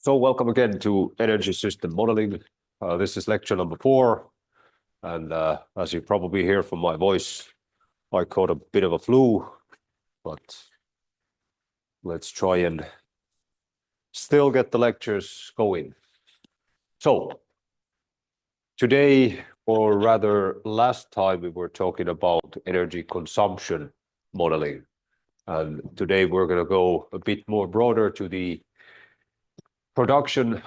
So welcome again to Energy System Modeling. This is lecture number 4. And as you probably hear from my voice, I caught a bit of a flu, but let's try and still get the lectures going. So today, or rather last time, we were talking about energy consumption modeling. And today we're going to go a bit more broader to the production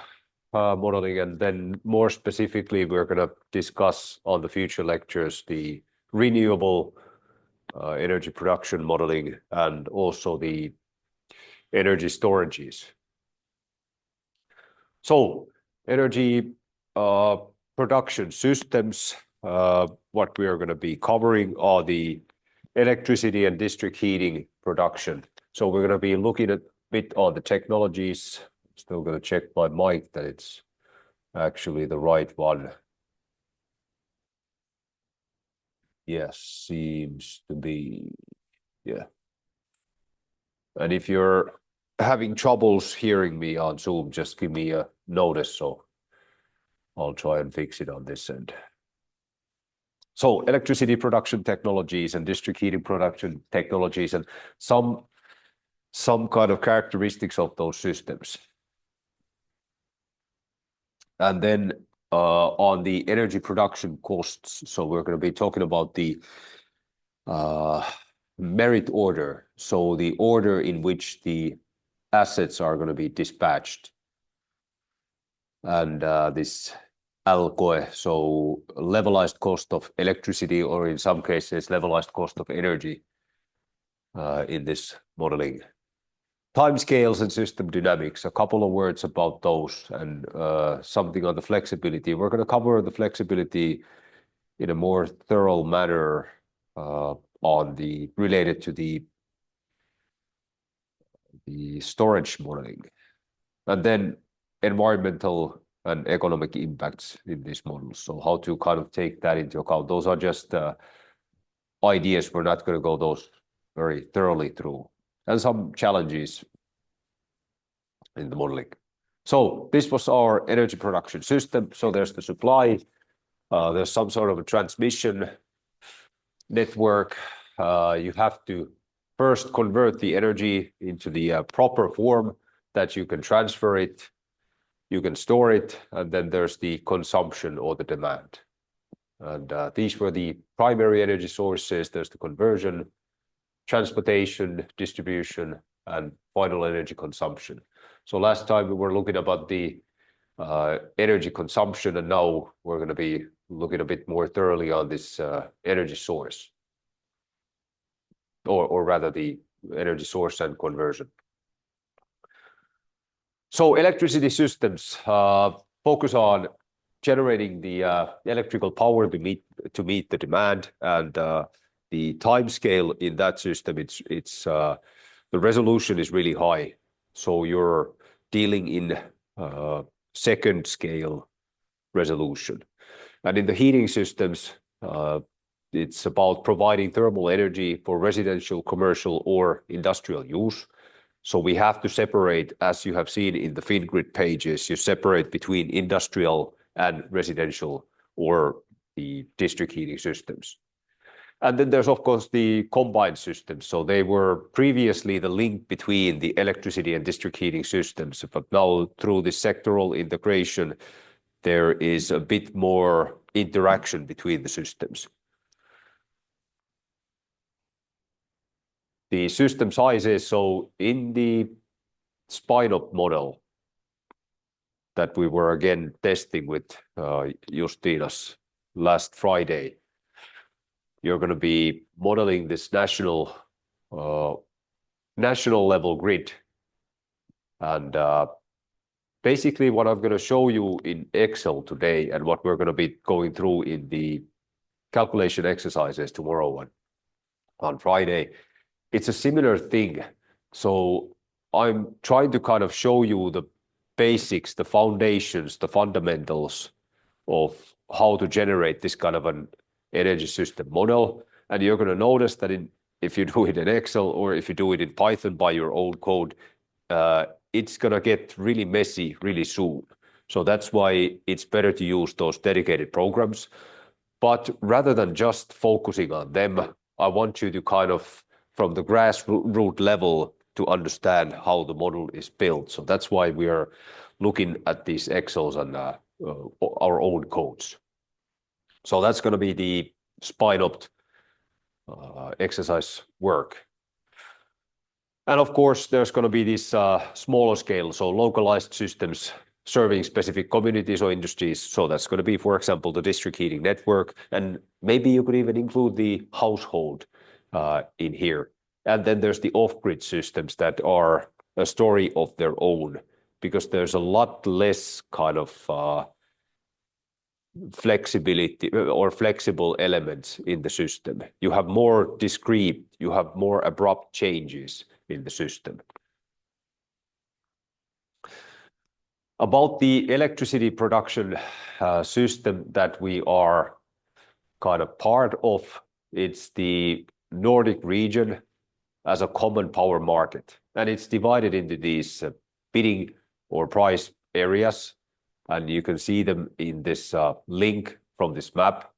modeling, and then more specifically, we're going to discuss on the future lectures the renewable energy production modeling and also the energy storages. So, energy production systems, what we are going to be covering are the electricity and district heating production. So, we're going to be looking at a bit on the technologies. Still going to check my mic that it's actually the right one. Yes, seems to be, yeah. And if you're having troubles hearing me on Zoom, just give me a notice, so I'll try and fix it on this end. So electricity production technologies and district heating production technologies and some kind of characteristics of those systems. And then on the energy production costs, so we're going to be talking about the merit order, so the order in which the assets are going to be dispatched. And this LCOE, so levelized cost of electricity, or in some cases, levelized cost of energy in this modeling. Timescales and system dynamics, a couple of words about those, and something on the flexibility. We're going to cover the flexibility in a more thorough manner related to the storage modeling. And then environmental and economic impacts in these models. So how to kind of take that into account. Those are just ideas. We're not going to go those very thoroughly through. And some challenges in the modeling. So this was our energy production system. So there's the supply, there's some sort of a transmission network. You have to first convert the energy into the proper form that you can transfer it, you can store it, and then there's the consumption or the demand. And these were the primary energy sources. There's the conversion, transportation, distribution, and final energy consumption. So last time we were looking about the energy consumption, and now we're going to be looking a bit more thoroughly on this energy source, or rather the energy source and conversion. So electricity systems focus on generating the electrical power to meet the demand, and the time scale in that system, the resolution is really high. So you're dealing in second scale resolution. And in the heating systems, it's about providing thermal energy for residential, commercial, or industrial use. So we have to separate, as you have seen in the FinGrid pages, you separate between industrial and residential or the district heating systems. And then there's, of course, the combined systems. So they were previously the link between the electricity and district heating systems. But now through this sectoral integration, there is a bit more interaction between the systems. The system sizes, so in the SpineUp model that we were again testing with Justinas last Friday, you're going to be modeling this national level grid. And basically what I'm going to show you in Excel today, and what we're going to be going through in the calculation exercises tomorrow on Friday, it's a similar thing. So I'm trying to kind of show you the basics, the foundations, the fundamentals of how to generate this kind of an energy system model. And you're going to notice that if you do it in Excel or if you do it in Python by your own code, it's gonna get really messy really soon. So that's why it's better to use those dedicated programs. But rather than just focusing on them, I want you to kind of, from the grassroots level, to understand how the model is built. So that's why we are looking at these Excels and our own codes. So that's going to be the spine-opt exercise work. And of course, there's going to be this smaller scale, so localized systems serving specific communities or industries. So that's going to be, for example, the district heating network, and maybe you could even include the household in here. And then there's the off-grid systems that are a story of their own, because there's a lot less kind of flexibility or flexible elements in the system. You have more discrete, you have more abrupt changes in the system. About the electricity production system that we are kind of part of, it's the Nordic region as a common power market. And it's divided into these bidding or price areas. And you can see them in this link from this map.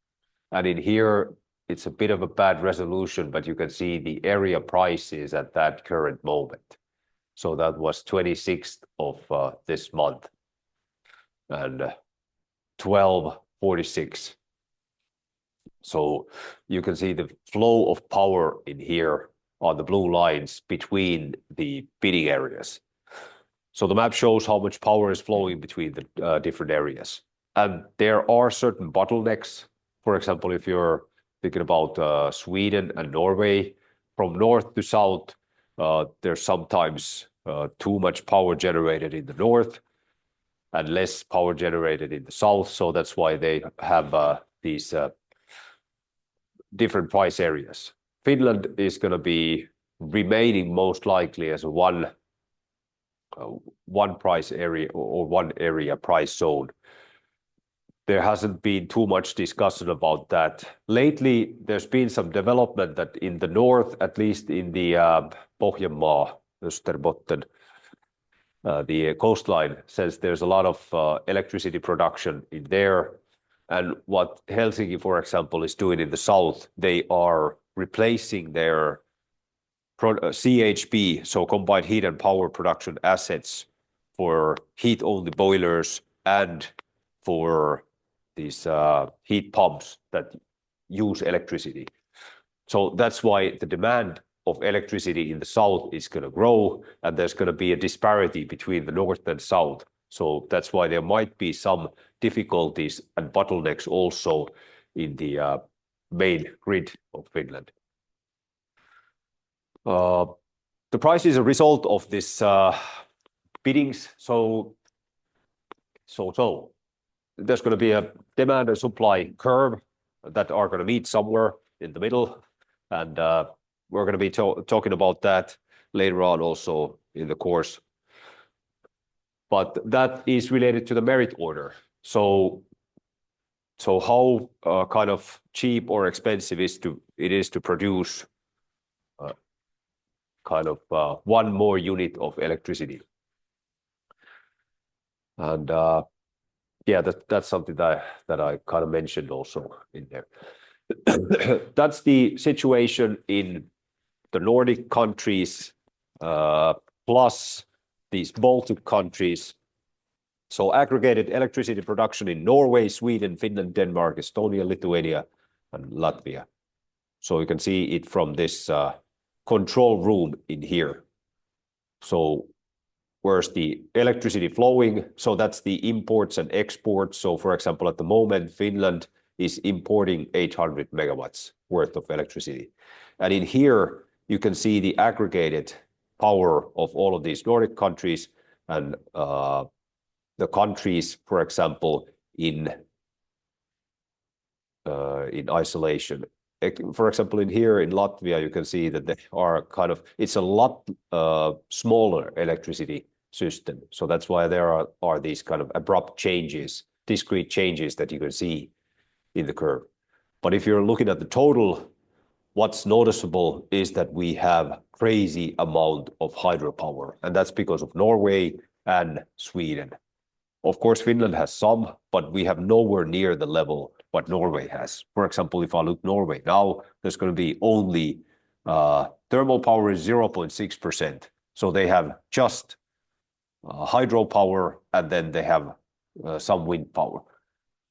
And in here, it's a bit of a bad resolution, but you can see the area prices at that current moment. So that was 26th of this month and 12:46. So you can see the flow of power in here on the blue lines between the bidding areas. So the map shows how much power is flowing between the different areas. And there are certain bottlenecks. For example, if you're thinking about Sweden and Norway, from north to south, there's sometimes too much power generated in the north and less power generated in the south. So that's why they have these different price areas. Finland is going to be remaining most likely as a one price area or one area price zone. There hasn't been too much discussion about that. Lately, there's been some development that in the north, at least in the Pohjanmaa, Österbotten, the coastline, says there's a lot of electricity production in there. And what Helsinki, for example, is doing in the south, they are replacing their CHP, so combined heat and power production assets, for heat-only boilers and for these heat pumps that use electricity. So that's why the demand of electricity in the south is going to grow, and there's going to be a disparity between the north and south. So that's why there might be some difficulties and bottlenecks also in the main grid of Finland. The price is a result of this biddings. So there's going to be a demand and supply curve that are going to meet somewhere in the middle. And we're going to be talking about that later on also in the course. But that is related to the merit order. So how kind of cheap or expensive it is to produce kind of one more unit of electricity. And yeah, that's something that I kind of mentioned also in there. That's the situation in the Nordic countries plus these Baltic countries. So aggregated electricity production in Norway, Sweden, Finland, Denmark, Estonia, Lithuania, and Latvia. So you can see it from this control room in here. So where's the electricity flowing? So that's the imports and exports. So for example, at the moment, Finland is importing 800 megawatts worth of electricity. And in here, you can see the aggregated power of all of these Nordic countries and the countries, for example, in isolation. For example, in here in Latvia, you can see that they are kind of, it's a lot smaller electricity system. So that's why there are these kind of abrupt changes, discrete changes that you can see in the curve. But if you're looking at the total what's noticeable is that we have crazy amount of hydropower, and that's because of Norway and Sweden. Of course, Finland has some, but we have nowhere near the level what Norway has. For example, if I look Norway now, there's going to be only thermal power is 0.6%. So they have just hydropower, and then they have some wind power.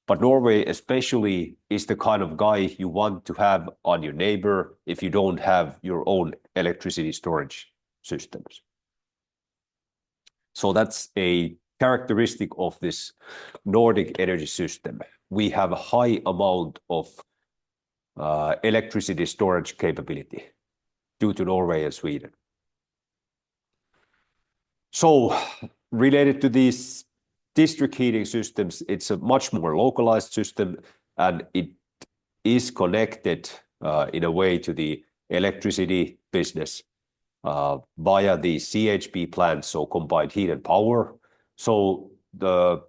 But Norway especially is the kind of guy you want to have on your neighbor if you don't have your own electricity storage systems. So that's a characteristic of this Nordic energy system. We have a high amount of electricity storage capability due to Norway and Sweden. So related to these district heating systems, it's a much more localized system, and it is connected in a way to the electricity business via the CHP plants, so combined heat and power. So the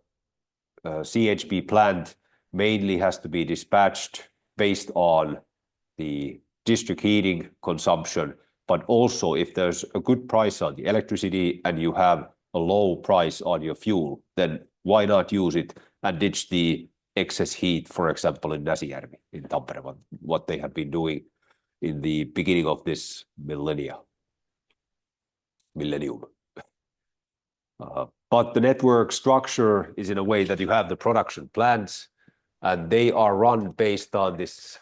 CHP plant mainly has to be dispatched based on the district heating consumption, but also if there's a good price on the electricity and you have a low price on your fuel, then why not use it and ditch the excess heat, for example, in Näsijärvi, in Tampere, what they have been doing in the beginning of this millennium. But the network structure is in a way that you have the production plants, and they are run based on this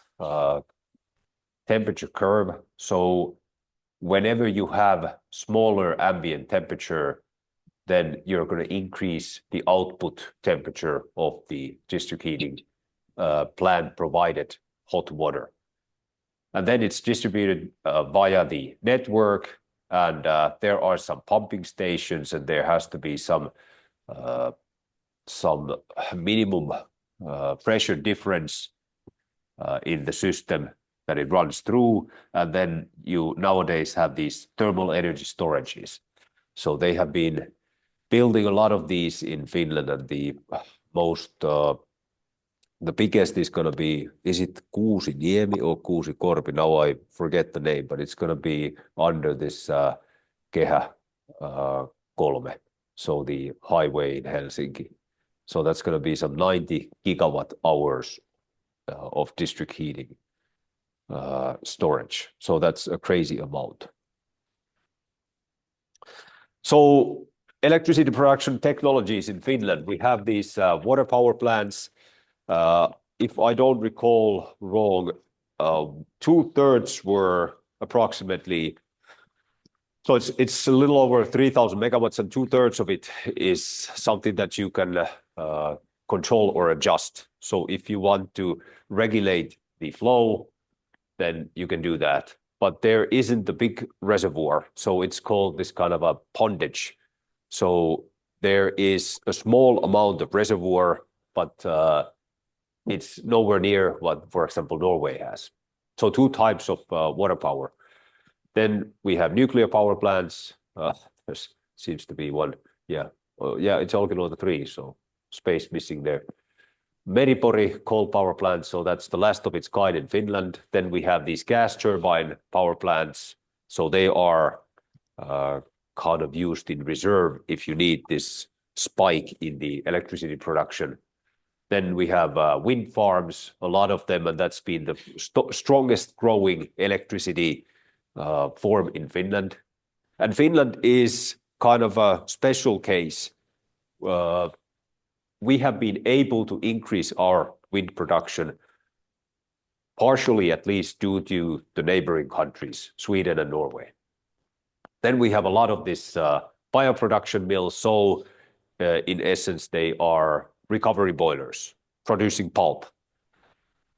temperature curve. So whenever you have smaller ambient temperature, then you're going to increase the output temperature of the district heating plant provided hot water. And then it's distributed via the network, and there are some pumping stations, and there has to be some minimum pressure difference in the system that it runs through. And then you nowadays have these thermal energy storages. So they have been building a lot of these in Finland, and the biggest is going to be, is it Kuusiniemi or Kuusikorpi? Now I forget the name, but it's going to be under this Kehä 3, so the highway in Helsinki. So that's going to be some 90 gigawatt hours of district heating storage. So that's a crazy amount. So electricity production technologies in Finland, we have these water power plants. If I don't recall wrong, 2/3 were approximately, so it's a little over 3,000 megawatts, and 2/3 of it is something that you can control or adjust. So if you want to regulate the flow, then you can do that. But there isn't a big reservoir, so it's called this kind of a pondage. So there is a small amount of reservoir, but it's nowhere near what, for example, Norway has. So two types of water power. Then we have nuclear power plants. There seems to be one. Yeah, it's Olkiluoto 3, so space missing there. Meripori coal power plant, so that's the last of its kind in Finland. Then we have these gas turbine power plants. So they are kind of used in reserve if you need this spike in the electricity production. Then we have wind farms, a lot of them, and that's been the strongest growing electricity form in Finland. And Finland is kind of a special case. We have been able to increase our wind production, partially at least due to the neighboring countries, Sweden and Norway. Then we have a lot of this bioproduction mills. So in essence, they are recovery boilers producing pulp.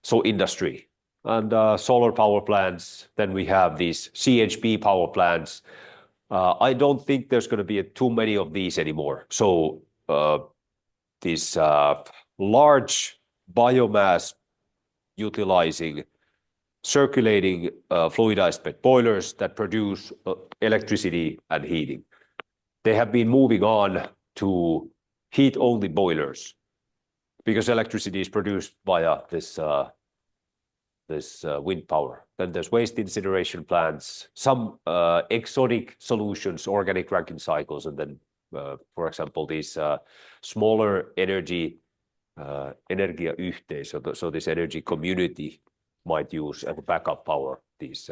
So industry and solar power plants. Then we have these CHP power plants. I don't think there's going to be too many of these anymore. So these large biomass utilizing circulating fluidized bed boilers that produce electricity and heating. They have been moving on to heat-only boilers because electricity is produced via this this wind power. Then there's waste incineration plants, some exotic solutions, organic Rankine cycles, and then, for example, these smaller energy energiayhteisö, so this energy community might use as a backup power these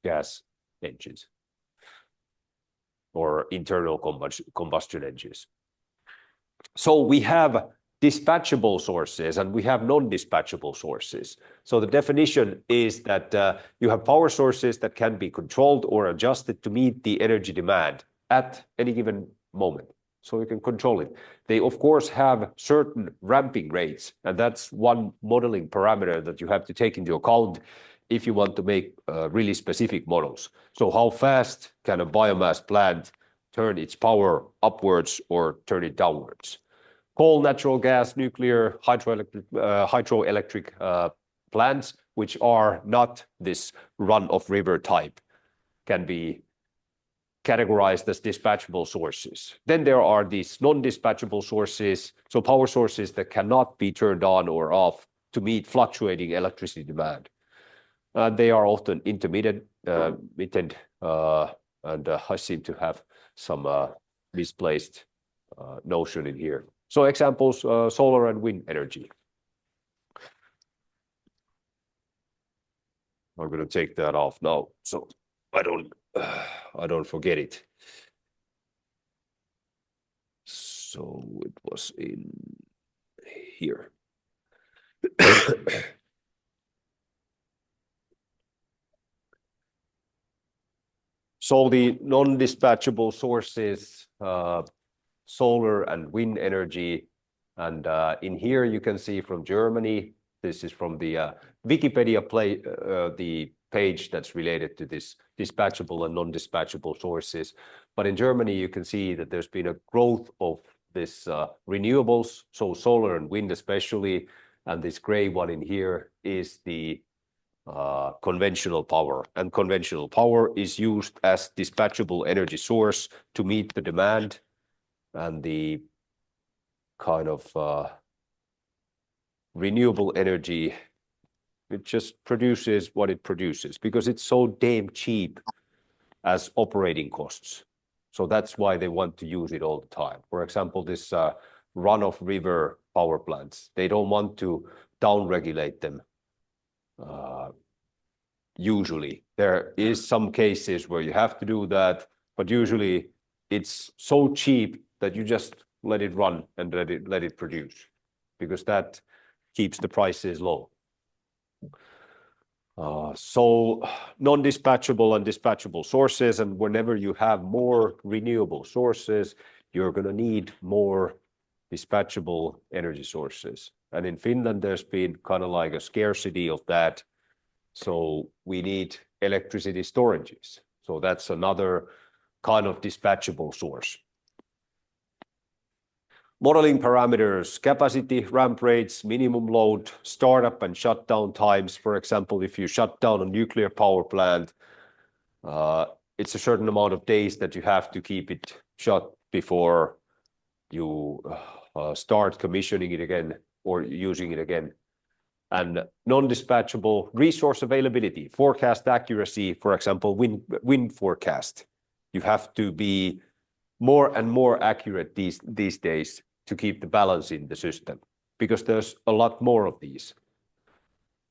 gas engines or internal combustion engines. So we have dispatchable sources and we have non-dispatchable sources. So the definition is that you have power sources that can be controlled or adjusted to meet the energy demand at any given moment. So you can control it. They, of course, have certain ramping rates, and that's one modeling parameter that you have to take into account if you want to make really specific models. So how fast can a biomass plant turn its power upwards or turn it downwards? Coal, natural gas, nuclear, hydroelectric plants, which are not this run-of-river type, can be categorized as dispatchable sources. Then there are these non-dispatchable sources, so power sources that cannot be turned on or off to meet fluctuating electricity demand. They are often intermittent, and I seem to have some misplaced notion in here. So examples, solar and wind energy. I'm going to take that off now, so I don't forget it. So it was in here. So the non-dispatchable sources, solar and wind energy, and in here you can see from Germany. This is from the Wikipedia the page that's related to this dispatchable and non-dispatchable sources. But in Germany, you can see that there's been a growth of this renewables, so solar and wind especially, and this gray one in here is the conventional power. And conventional power is used as dispatchable energy source to meet the demand, and the kind of renewable energy, it just produces what it produces because it's so damn cheap as operating costs. So that's why they want to use it all the time. For example, this run-of-river power plants, they don't want to down-regulate them. Usually, there is some cases where you have to do that, but usually it's so cheap that you just let it run and let it produce, because that keeps the prices low. So non-dispatchable and dispatchable sources, and whenever you have more renewable sources, you're going to need more dispatchable energy sources. And in Finland, there's been kind of like a scarcity of that. So we need electricity storages. So that's another kind of dispatchable source. Modeling parameters, capacity, ramp rates, minimum load, startup and shutdown times. For example, if you shut down a nuclear power plant, it's a certain amount of days that you have to keep it shut before you start commissioning it again or using it again. And non-dispatchable resource availability, forecast accuracy, for example, wind forecast. You have to be more and more accurate these days to keep the balance in the system, because there's a lot more of these.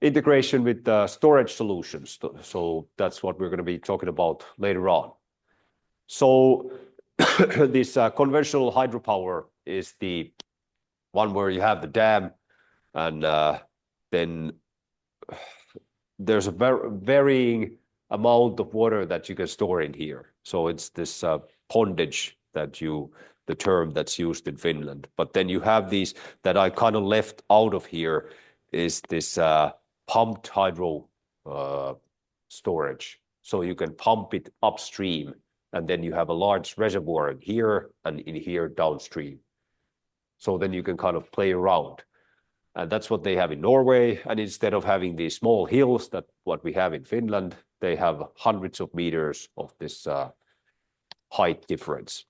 Integration with storage solutions. So that's what we're going to be talking about later on. So this conventional hydropower is the one where you have the dam, and then there's a varying amount of water that you can store in here. So it's this pondage the term that's used in Finland. But then you have these that I kind of left out of here is this pumped hydro storage. So you can pump it upstream, and then you have a large reservoir in here and in here downstream. So then you can kind of play around. And that's what they have in Norway. And instead of having these small hills that what we have in Finland, they have hundreds of meters of this height difference.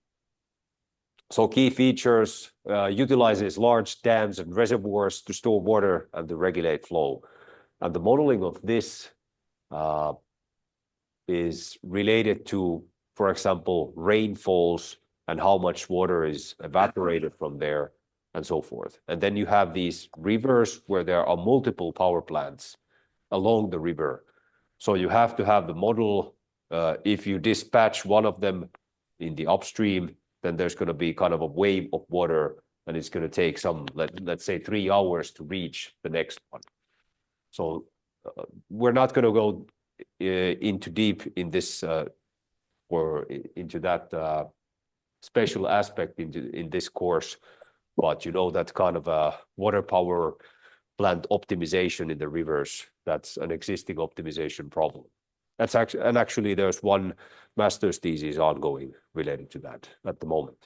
So key features, utilizes large dams and reservoirs to store water and to regulate flow. And the modeling of this is related to, for example, rainfalls and how much water is evaporated from there and so forth. And then you have these rivers where there are multiple power plants along the river. So you have to have the model. If you dispatch one of them in the upstream, then there's going to be kind of a wave of water, and it's going to take some, let's say, 3 hours to reach the next one. So we're not going to go into deep in this or into that special aspect in this course, but you know that kind of a water power plant optimization in the rivers, that's an existing optimization problem. That's actually there's one master's thesis ongoing related to that at the moment.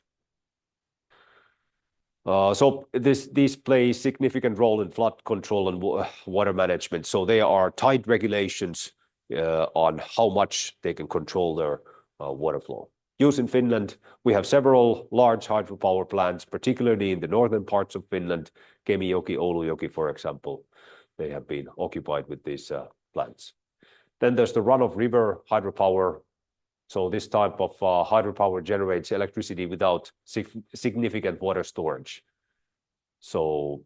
So these play significant role in flood control and water management. So they are tight regulations on how much they can control their water flow. Use in Finland, we have several large hydropower plants, particularly in the northern parts of Finland, Kemijoki, Oulujoki, for example. They have been occupied with these plants. Then there's the run-of-river hydropower. So this type of hydropower generates electricity without significant water storage. So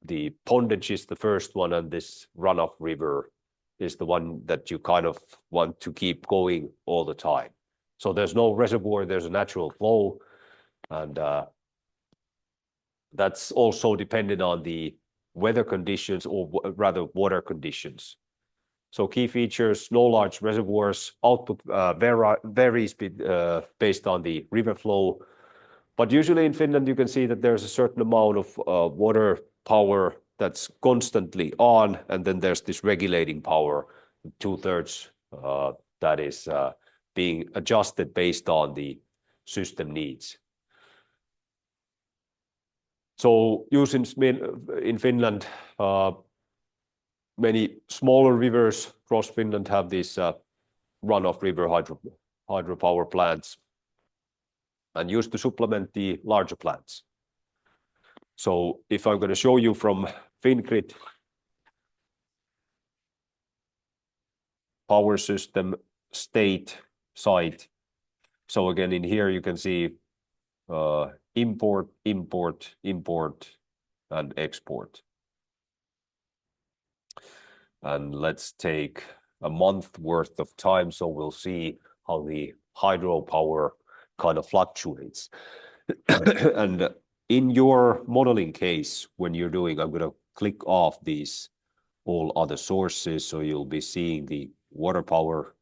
the pondage is the first one, and this runoff river is the one that you kind of want to keep going all the time. So there's no reservoir, there's a natural flow, and that's also dependent on the weather conditions, or rather water conditions. So key features, no large reservoirs, output varies based on the river flow. But usually in Finland, you can see that there's a certain amount of water power that's constantly on, and then there's this regulating power, 2/3 that is being adjusted based on the system needs. So using in Finland, many smaller rivers across Finland have these runoff river hydropower plants and used to supplement the larger plants. So if I'm going to show you from Fingrid power system state site. So again, in here you can see import, import, import, and export. And let's take a month worth of time, so we'll see how the hydropower kind of fluctuates. And in your modeling case, when you're doing, I'm going to click off these all other sources, so you'll be seeing the water power.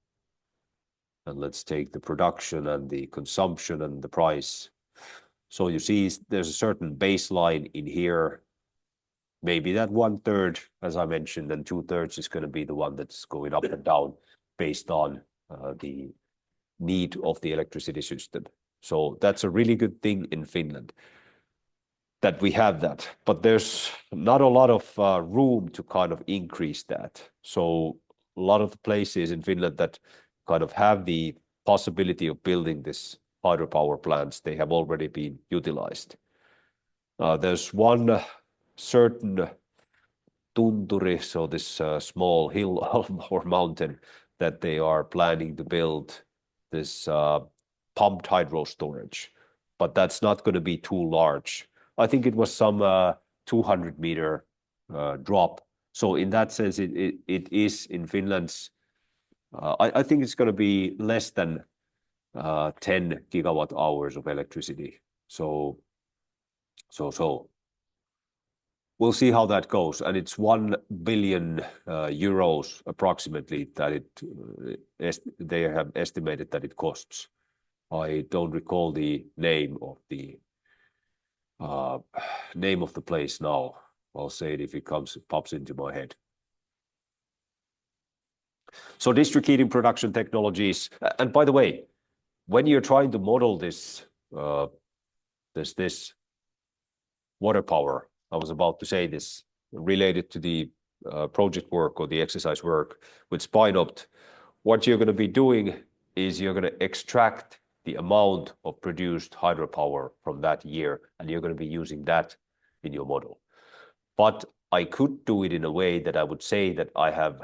And let's take the production and the consumption and the price. So you see there's a certain baseline in here. Maybe that 1/3, as I mentioned, and 2/3 is going to be the one that's going up and down based on the need of the electricity system. So that's a really good thing in Finland that we have that, but there's not a lot of room to kind of increase that. So a lot of the places in Finland that kind of have the possibility of building this hydropower plants, they have already been utilized. There's one certain tunturi, so this small hill or mountain, that they are planning to build this pumped hydro storage, but that's not going to be too large. I think it was some 200-meter drop. So in that sense, it is in Finland's, I think it's going to be less than 10 gigawatt hours of electricity. So we'll see how that goes. And it's 1 billion euros approximately that they have estimated that it costs. I don't recall the name of the place now. I'll say it if it pops into my head. So district heating production technologies. And by the way, when you're trying to model this water power, I was about to say this related to the project work or the exercise work with SpineOpt, what you're going to be doing is you're going to extract the amount of produced hydropower from that year, and you're going to be using that in your model. But I could do it in a way that I would say that I have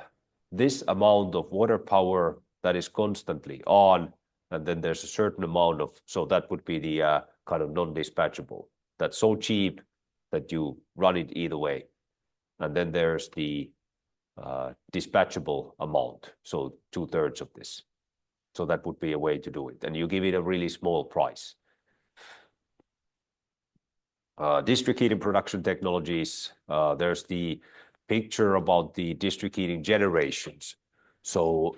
this amount of water power that is constantly on, and then there's a certain amount of, so that would be the kind of non-dispatchable. That's so cheap that you run it either way. And then there's the dispatchable amount, so 2/3 of this. So that would be a way to do it. And you give it a really small price. District heating production technologies, there's the picture about the district heating generations. So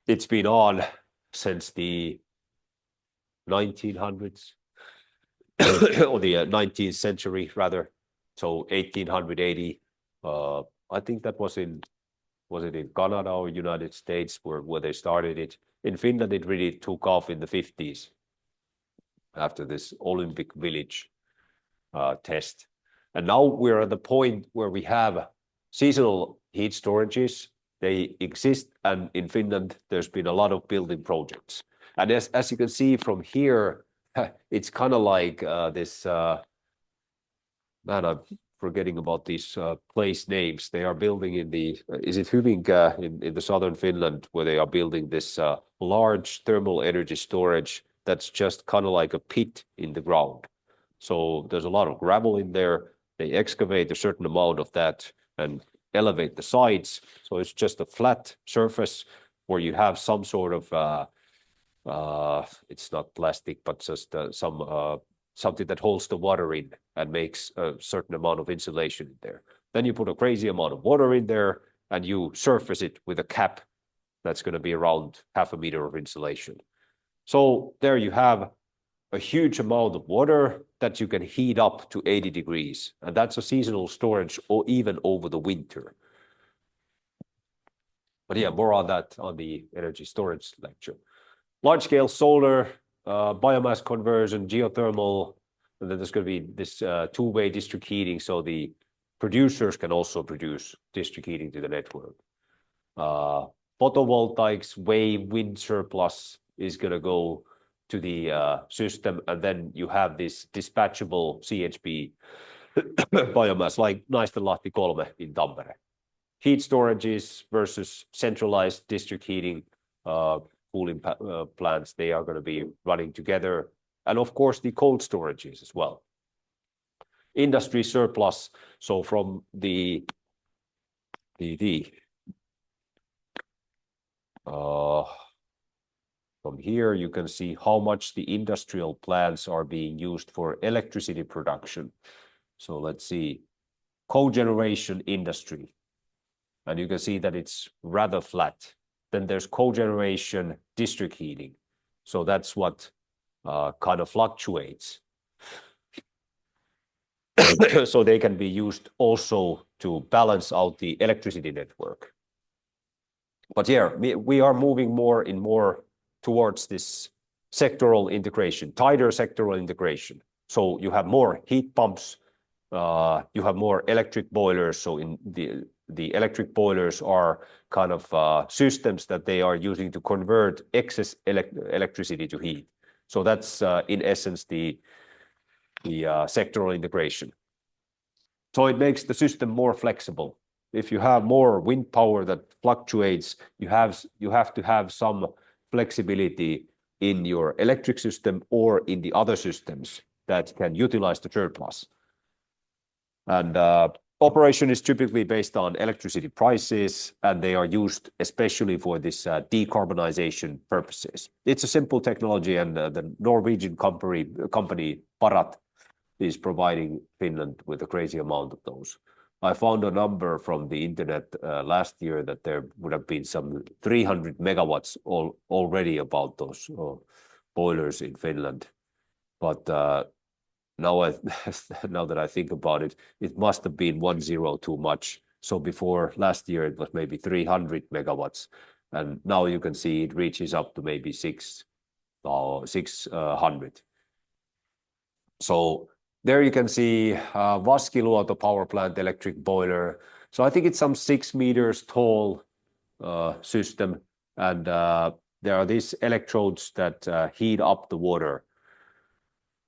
it's been on since the 1900s or the 19th century rather. So 1880, I think that was it in Canada or United States where they started it. In Finland, it really took off in the 50s after this Olympic Village test. And now we're at the point where we have seasonal heat storages. They exist, and in Finland, there's been a lot of building projects. And as you can see from here, it's kind of like this, man, I'm forgetting about these place names. They are building in the, is it Hyvinkää in the southern Finland, where they are building this large thermal energy storage that's just kind of like a pit in the ground. So there's a lot of gravel in there. They excavate a certain amount of that and elevate the sides. So it's just a flat surface where you have some sort of, it's not plastic, but just something that holds the water in and makes a certain amount of insulation in there. Then you put a crazy amount of water in there and you surface it with a cap that's going to be around 0.5 meter of insulation. So there you have a huge amount of water that you can heat up to 80 degrees. And that's a seasonal storage or even over the winter. But yeah, more on that on the energy storage lecture. Large-scale solar, biomass conversion, geothermal, and then there's going to be this two-way district heating, so the producers can also produce district heating to the network. Photovoltaics, wave, wind surplus is going to go to the system, and then you have this dispatchable CHP biomass, like Naistenlahti 3 in Tampere. Heat storages versus centralized district heating cooling plants, they are going to be running together. And of course, the cold storages as well. Industry surplus, so from from here, you can see how much the industrial plants are being used for electricity production. So let's see, cogeneration industry. And you can see that it's rather flat. Then there's cogeneration district heating. So that's what kind of fluctuates. So they can be used also to balance out the electricity network. But yeah, we are moving more towards this sectoral integration, tighter sectoral integration. So you have more heat pumps, you have more electric boilers. So in the electric boilers are kind of systems that they are using to convert excess electricity to heat. So that's in essence the sectoral integration. So it makes the system more flexible. If you have more wind power that fluctuates, you have to have some flexibility in your electric system or in the other systems that can utilize the surplus. And operation is typically based on electricity prices, and they are used especially for this decarbonization purposes. It's a simple technology, and the Norwegian company Parat is providing Finland with a crazy amount of those. I found a number from the internet last year that there would have been some 300 megawatts already about those boilers in Finland. But now that I think about it, it must have been 10 too much. So before last year, it was maybe 300 megawatts. And now you can see it reaches up to maybe 600. So there you can see Vaskiluoto power plant electric boiler. So I think it's some 6 meters tall system. And there are these electrodes that heat up the water.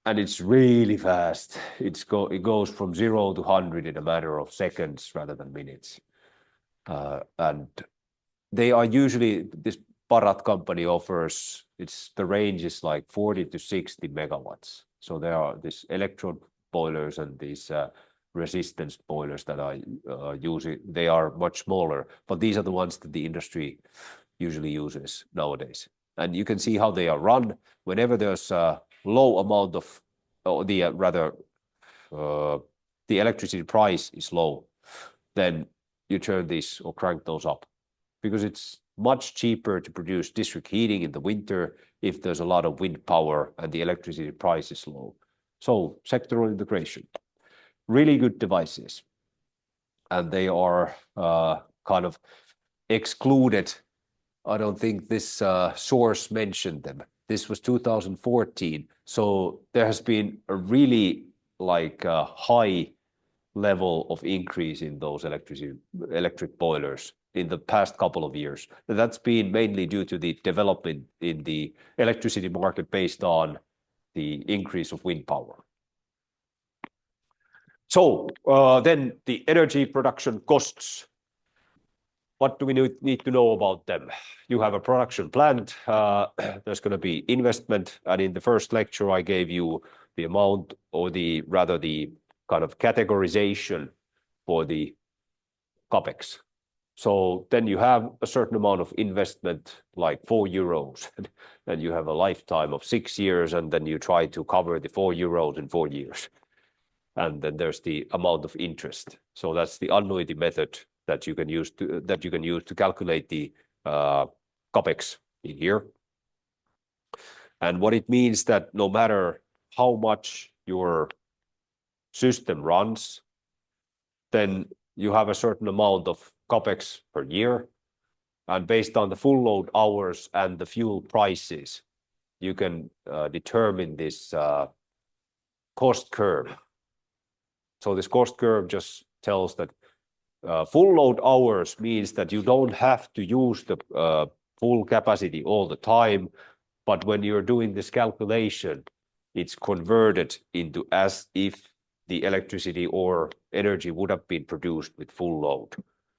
and it's really fast. It goes from 0 to 100 in a matter of seconds rather than minutes. And they are usually, this Parat company offers, the range is like 40 to 60 megawatts. So there are these electrode boilers and these resistance boilers that are using, they are much smaller, but these are the ones that the industry usually uses nowadays. And you can see how they are run. Whenever there's a low amount of, or the electricity price is low, then you turn these or crank those up, because it's much cheaper to produce district heating in the winter if there's a lot of wind power and the electricity price is low. So sectoral integration, really good devices. And they are kind of excluded. I don't think this source mentioned them. This was 2014. So there has been a really high level of increase in those electric boilers in the past couple of years. That's been mainly due to the development in the electricity market based on the increase of wind power. So then the energy production costs. What do we need to know about them? You have a production plant, there's going to be investment, and in the first lecture I gave you the amount, or rather the kind of categorization for the capex. So then you have a certain amount of investment, like €4, and you have a lifetime of 6 years, and then you try to cover the €4 in 4 years. And then there's the amount of interest. So that's the annuity method that you can use to calculate the capex in here. And what it means that no matter how much your system runs, then you have a certain amount of capex per year, and based on the full load hours and the fuel prices, you can determine this cost curve. So this cost curve just tells that full load hours means that you don't have to use the full capacity all the time, but when you're doing this calculation, it's converted into as if the electricity or energy would have been produced with full load.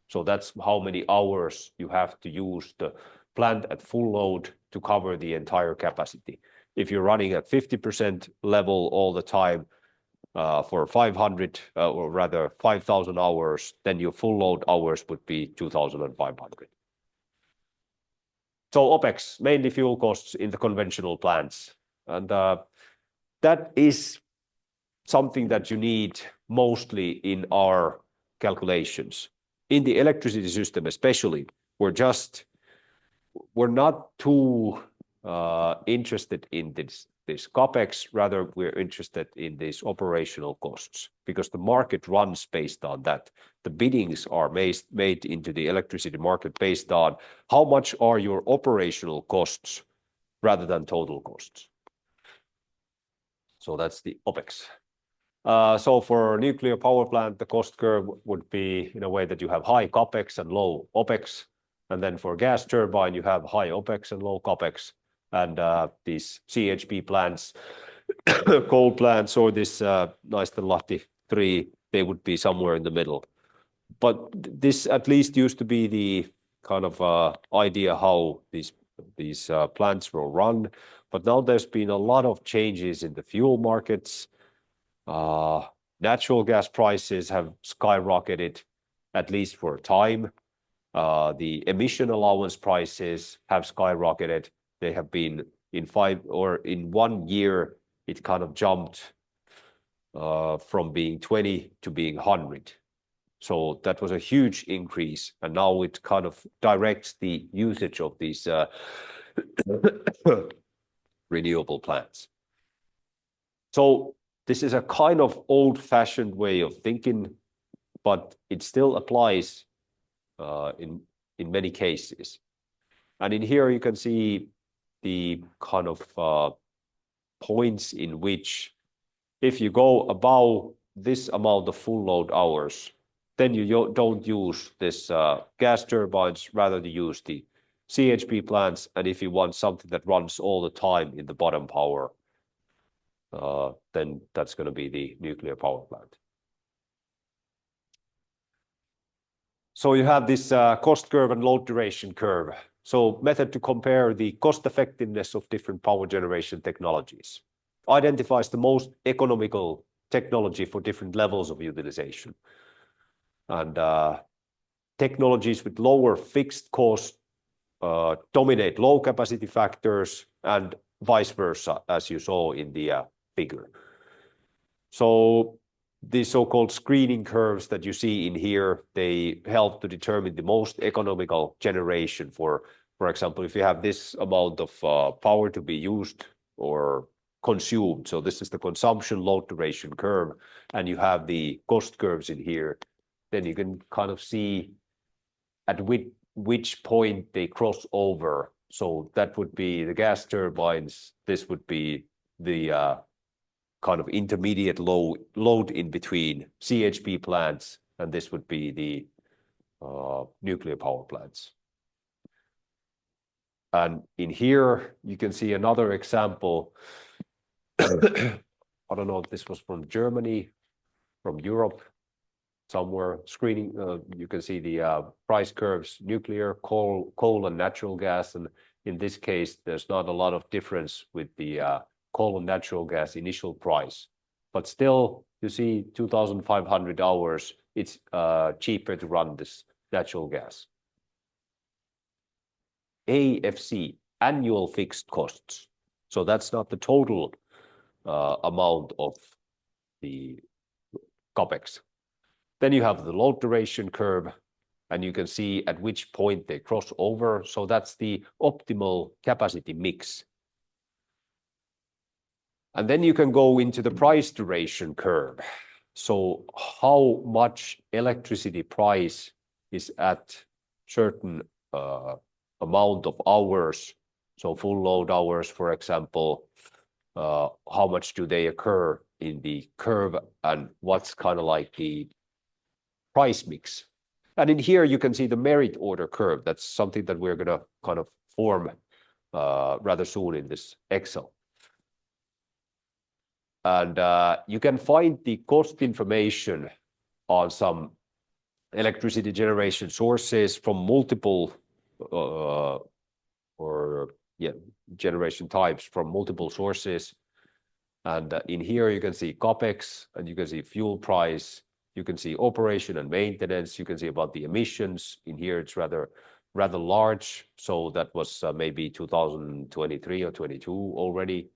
So that's how many hours you have to use the plant at full load to cover the entire capacity. If you're running at 50% level all the time for 500 or rather 5,000 hours, then your full load hours would be 2,500. So OPEX, mainly fuel costs in the conventional plants. And that is something that you need mostly in our calculations. In the electricity system especially, we're not too interested in this capex, rather we're interested in these operational costs, because the market runs based on that. The biddings are made into the electricity market based on how much are your operational costs rather than total costs. So that's the OPEX. So for a nuclear power plant, the cost curve would be in a way that you have high capex and low OPEX. And then for gas turbine, you have high OPEX and low capex. And these CHP plants, coal plants, or this Naistenlahti 3, they would be somewhere in the middle. But this at least used to be the kind of idea how these plants will run. But now there's been a lot of changes in the fuel markets. Natural gas prices have skyrocketed, at least for a time. The emission allowance prices have skyrocketed. They have been in 1 year, it kind of jumped from being 20 to being 100. So that was a huge increase. And now it kind of directs the usage of these renewable plants. So this is a kind of old-fashioned way of thinking, but it still applies in many cases. And in here you can see the kind of points in which if you go above this amount of full load hours, then you don't use this gas turbines, rather you use the CHP plants. And if you want something that runs all the time in the bottom power, then that's going to be the nuclear power plant. So you have this cost curve and load duration curve. So method to compare the cost effectiveness of different power generation technologies. Identifies the most economical technology for different levels of utilization. And technologies with lower fixed cost dominate low capacity factors and vice versa, as you saw in the figure. So these so-called screening curves that you see in here, they help to determine the most economical generation for example, if you have this amount of power to be used or consumed. So this is the consumption load duration curve, and you have the cost curves in here. Then you can kind of see at which point they cross over. So that would be the gas turbines. This would be the kind of intermediate load in between CHP plants, and this would be the nuclear power plants. And in here, you can see another example. I don't know if this was from Germany, from Europe, somewhere screening. You can see the price curves, nuclear, coal and natural gas. And in this case, there's not a lot of difference with the coal and natural gas initial price. But still, you see 2,500 hours, it's cheaper to run this natural gas. AFC, annual fixed costs. So that's not the total amount of the CapEx. Then you have the load duration curve, and you can see at which point they cross over. So that's the optimal capacity mix. And then you can go into the price duration curve. So how much electricity price is at certain amount of hours, so full load hours, for example, how much do they occur in the curve, and what's kind of like the price mix. And in here, you can see the merit order curve. That's something that we're going to kind of form rather soon in this Excel. And you can find the cost information on some electricity generation sources from multiple generation types from multiple sources. And in here, you can see CapEx, and you can see fuel price. You can see operation and maintenance. You can see about the emissions. In here, it's rather large. So that was maybe 2023 or 22 already.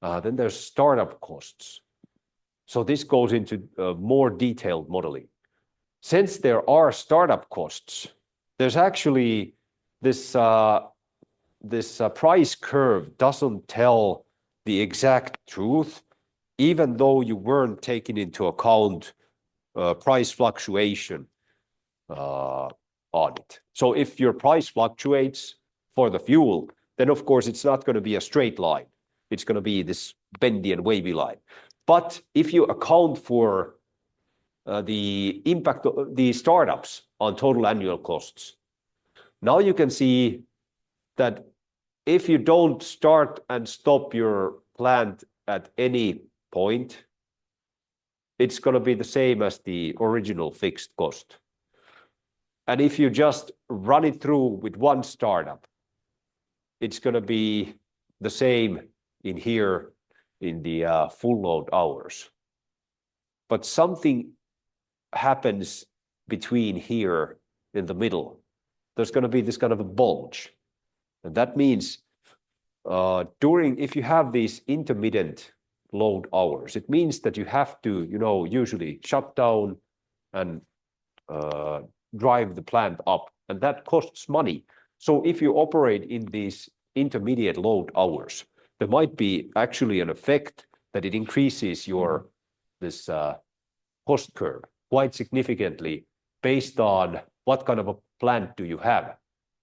Then there's startup costs. So this goes into more detailed modeling. Since there are startup costs, there's actually this price curve doesn't tell the exact truth, even though you weren't taking into account price fluctuation on it. So if your price fluctuates for the fuel, then of course it's not going to be a straight line. It's going to be this bendy and wavy line. But if you account for the impact of the startups on total annual costs, now you can see that if you don't start and stop your plant at any point, it's going to be the same as the original fixed cost. And if you just run it through with one startup, it's going to be the same in here in the full load hours. But something happens between here in the middle. There's going to be this kind of a bulge. And that means if you have these intermittent load hours, it means that you have to, usually shut down and drive the plant up, and that costs money. So if you operate in these intermediate load hours, there might be actually an effect that it increases this cost curve quite significantly based on what kind of a plant do you have.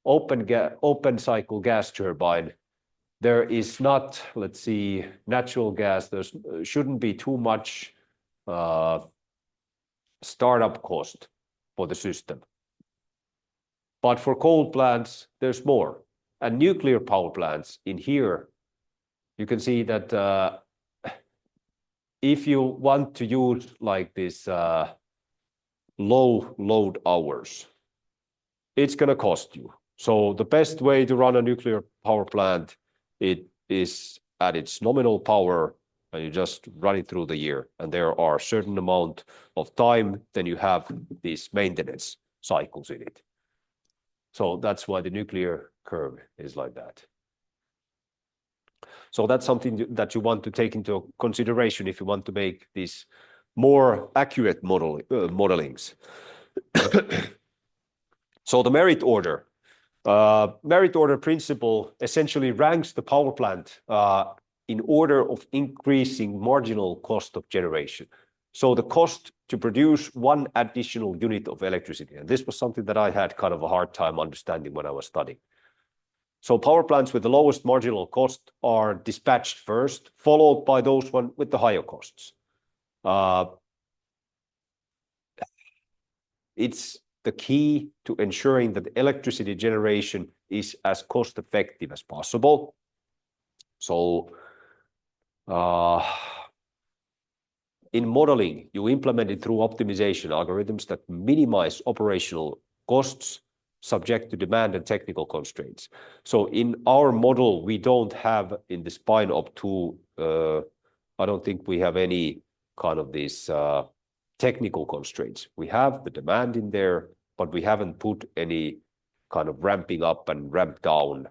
Open cycle gas turbine, there is not, let's see, natural gas, there shouldn't be too much startup cost for the system. But for coal plants, there's more. And nuclear power plants in here, you can see that if you want to use like this low load hours, it's going to cost you. So the best way to run a nuclear power plant, it is at its nominal power, and you just run it through the year. And there are a certain amount of time, then you have these maintenance cycles in it. So that's why the nuclear curve is like that. So that's something that you want to take into consideration if you want to make these more accurate modelings. So the merit order principle essentially ranks the power plant in order of increasing marginal cost of generation. So the cost to produce one additional unit of electricity. And this was something that I had kind of a hard time understanding when I was studying. So power plants with the lowest marginal cost are dispatched first, followed by those one with the higher costs. It's the key to ensuring that electricity generation is as cost effective as possible. So in modeling, you implement it through optimization algorithms that minimize operational costs subject to demand and technical constraints. So in our model, we don't have in the spine up to, I don't think we have any kind of these technical constraints. We have the demand in there, but we haven't put any kind of ramping up and ramp down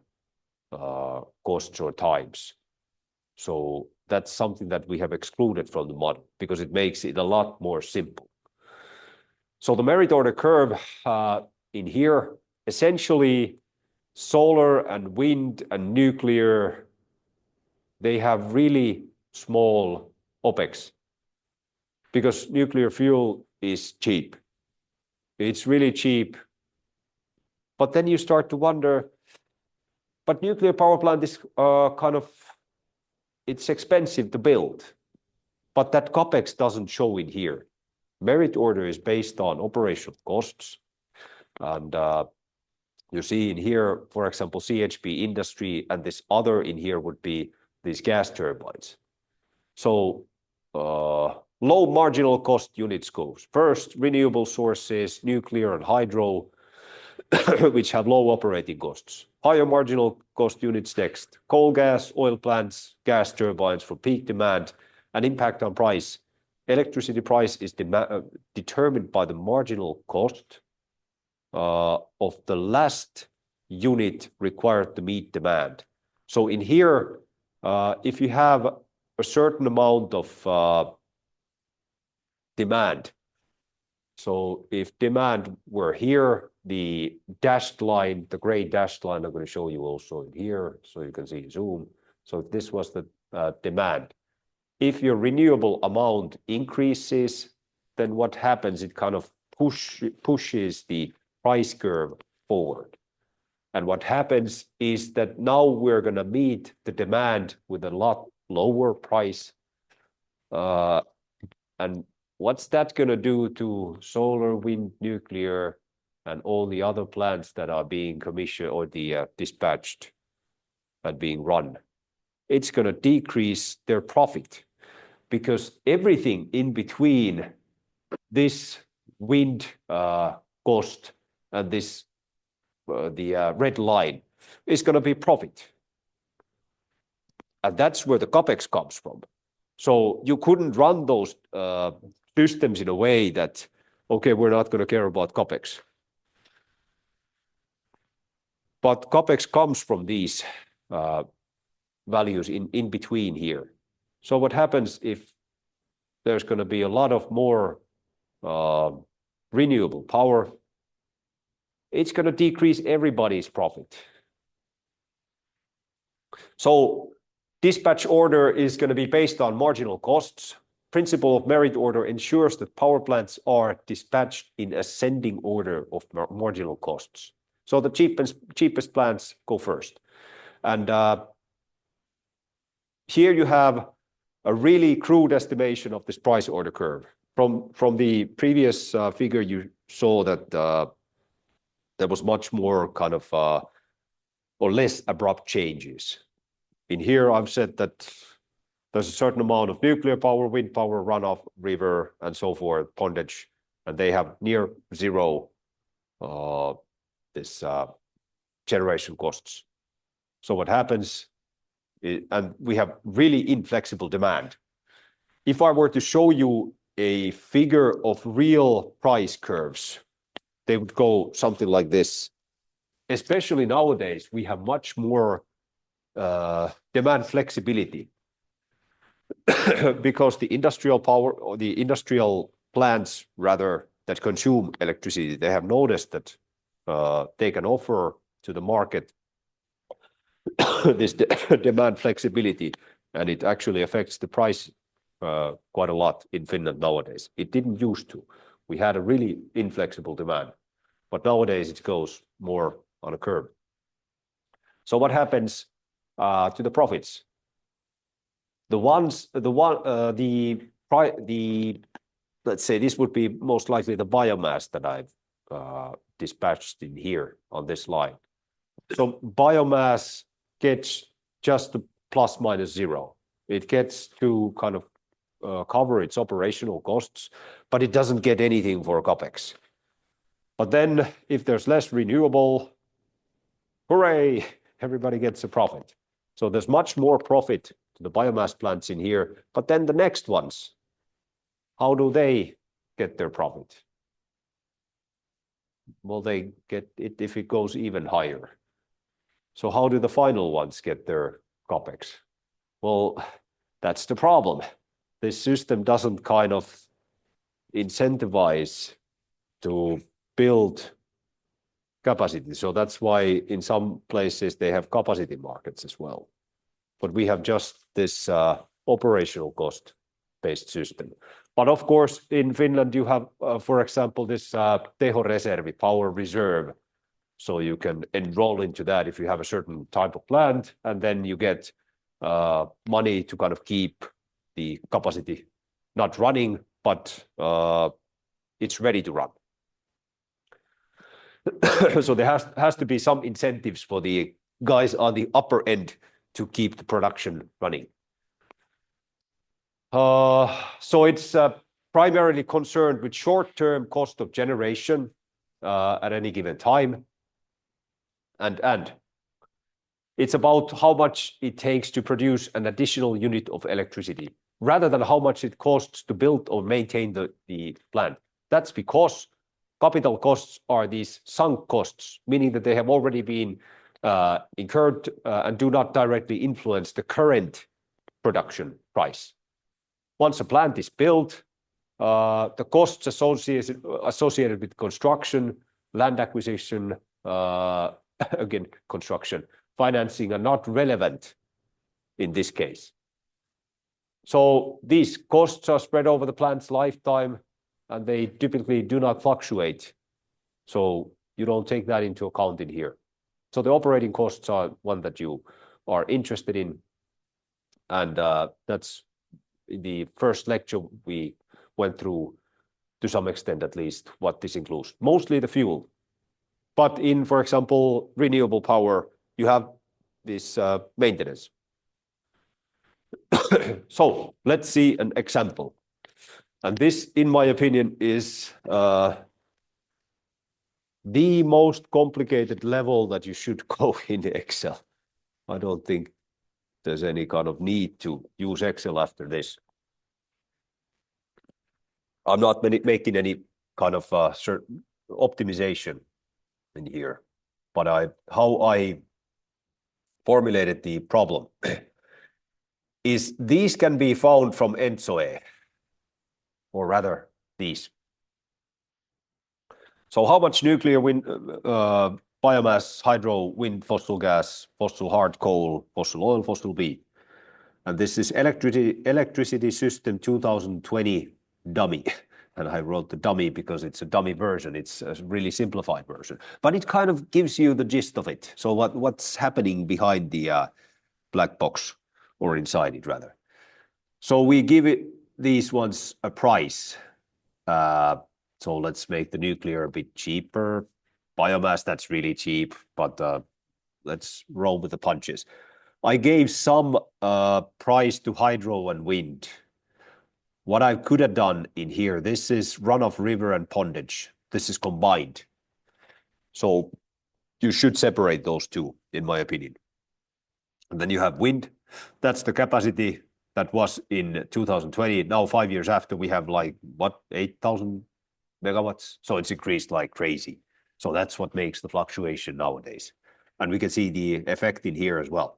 costs or times. So that's something that we have excluded from the model because it makes it a lot more simple. So the merit order curve in here, essentially solar and wind and nuclear, they have really small OPEX because nuclear fuel is cheap. It's really cheap. But then you start to wonder, but nuclear power plant is it's expensive to build, but that CapEx doesn't show in here. Merit order is based on operational costs. And you see in here, for example, CHP industry, and this other in here would be these gas turbines. So low marginal cost units goes first, renewable sources, nuclear and hydro, which have low operating costs. Higher marginal cost units next, coal gas, oil plants, gas turbines for peak demand, and impact on price. Electricity price is determined by the marginal cost of the last unit required to meet demand. So in here, if you have a certain amount of demand, so if demand were here, the dashed line, the gray dashed line, I'm going to show you also in here, so you can see zoom. So if this was the demand, if your renewable amount increases, then what happens? It kind of pushes the price curve forward. And what happens is that now we're going to meet the demand with a lot lower price. And what's that going to do to solar, wind, nuclear, and all the other plants that are being commissioned or dispatched and being run? It's going to decrease their profit because everything in between this wind cost and this the red line is going to be profit. And that's where the CapEx comes from. So you couldn't run those systems in a way that, okay, we're not going to care about CapEx. But CapEx comes from these values in between here. So what happens if there's going to be a lot of more renewable power? It's going to decrease everybody's profit. So dispatch order is going to be based on marginal costs. Principle of merit order ensures that power plants are dispatched in ascending order of marginal costs. So the cheapest plants go first. And here you have a really crude estimation of this price order curve. From the previous figure, you saw that there was much more kind of or less abrupt changes. In here, I've said that there's a certain amount of nuclear power, wind power, runoff, river, and so forth, pondage, and they have near zero generation costs. So what happens, and we have really inflexible demand. If I were to show you a figure of real price curves, they would go something like this. Especially nowadays, we have much more demand flexibility because the industrial power or the industrial plants rather that consume electricity, they have noticed that they can offer to the market this demand flexibility, and it actually affects the price quite a lot in Finland nowadays. It didn't used to. We had a really inflexible demand, but nowadays it goes more on a curve. So what happens to the profits? Let's say this would be most likely the biomass that I've dispatched in here on this line. So biomass gets just to plus minus zero. It gets to kind of cover its operational costs, but it doesn't get anything for capex. But then if there's less renewable, hooray, everybody gets a profit. So there's much more profit to the biomass plants in here, but then the next ones, how do they get their profit? Well, they get it if it goes even higher. So how do the final ones get their capex? Well, that's the problem. This system doesn't kind of incentivize to build capacity. So that's why in some places they have capacity markets as well. But we have just this operational cost-based system. But of course, in Finland, you have, for example, this tehoreservi, power reserve. So you can enroll into that if you have a certain type of plant, and then you get money to kind of keep the capacity not running, but it's ready to run. So there has to be some incentives for the guys on the upper end to keep the production running. So it's primarily concerned with short-term cost of generation at any given time. And it's about how much it takes to produce an additional unit of electricity, rather than how much it costs to build or maintain the plant. That's because capital costs are these sunk costs, meaning that they have already been incurred and do not directly influence the current production price. Once a plant is built, the costs associated with construction, land acquisition, again, construction, financing are not relevant in this case. So these costs are spread over the plant's lifetime, and they typically do not fluctuate. So you don't take that into account in here. So the operating costs are one that you are interested in. And that's in the first lecture we went through, to some extent at least, what this includes. Mostly the fuel. But in, for example, renewable power, you have this maintenance. So let's see an example. And this, in my opinion, is the most complicated level that you should go in Excel. I don't think there's any kind of need to use Excel after this. I'm not making any kind of certain optimization in here, but how I formulated the problem is these can be found from ENTSO-E, or rather these. So how much nuclear, wind, biomass, hydro, wind, fossil gas, fossil hard coal, fossil oil, fossil B. And this is electricity system 2020 dummy. And I wrote the dummy because it's a dummy version. It's a really simplified version, but it kind of gives you the gist of it. So what's happening behind the black box, or inside it rather. So we give these ones a price. So let's make the nuclear a bit cheaper. Biomass, that's really cheap, but let's roll with the punches. I gave some price to hydro and wind. What I could have done in here, this is runoff river and pondage. This is combined. So you should separate those two, in my opinion. And then you have wind. That's the capacity that was in 2020. Now, 5 years after, we have like, what, 8,000 megawatts? So it's increased like crazy. So that's what makes the fluctuation nowadays. And we can see the effect in here as well.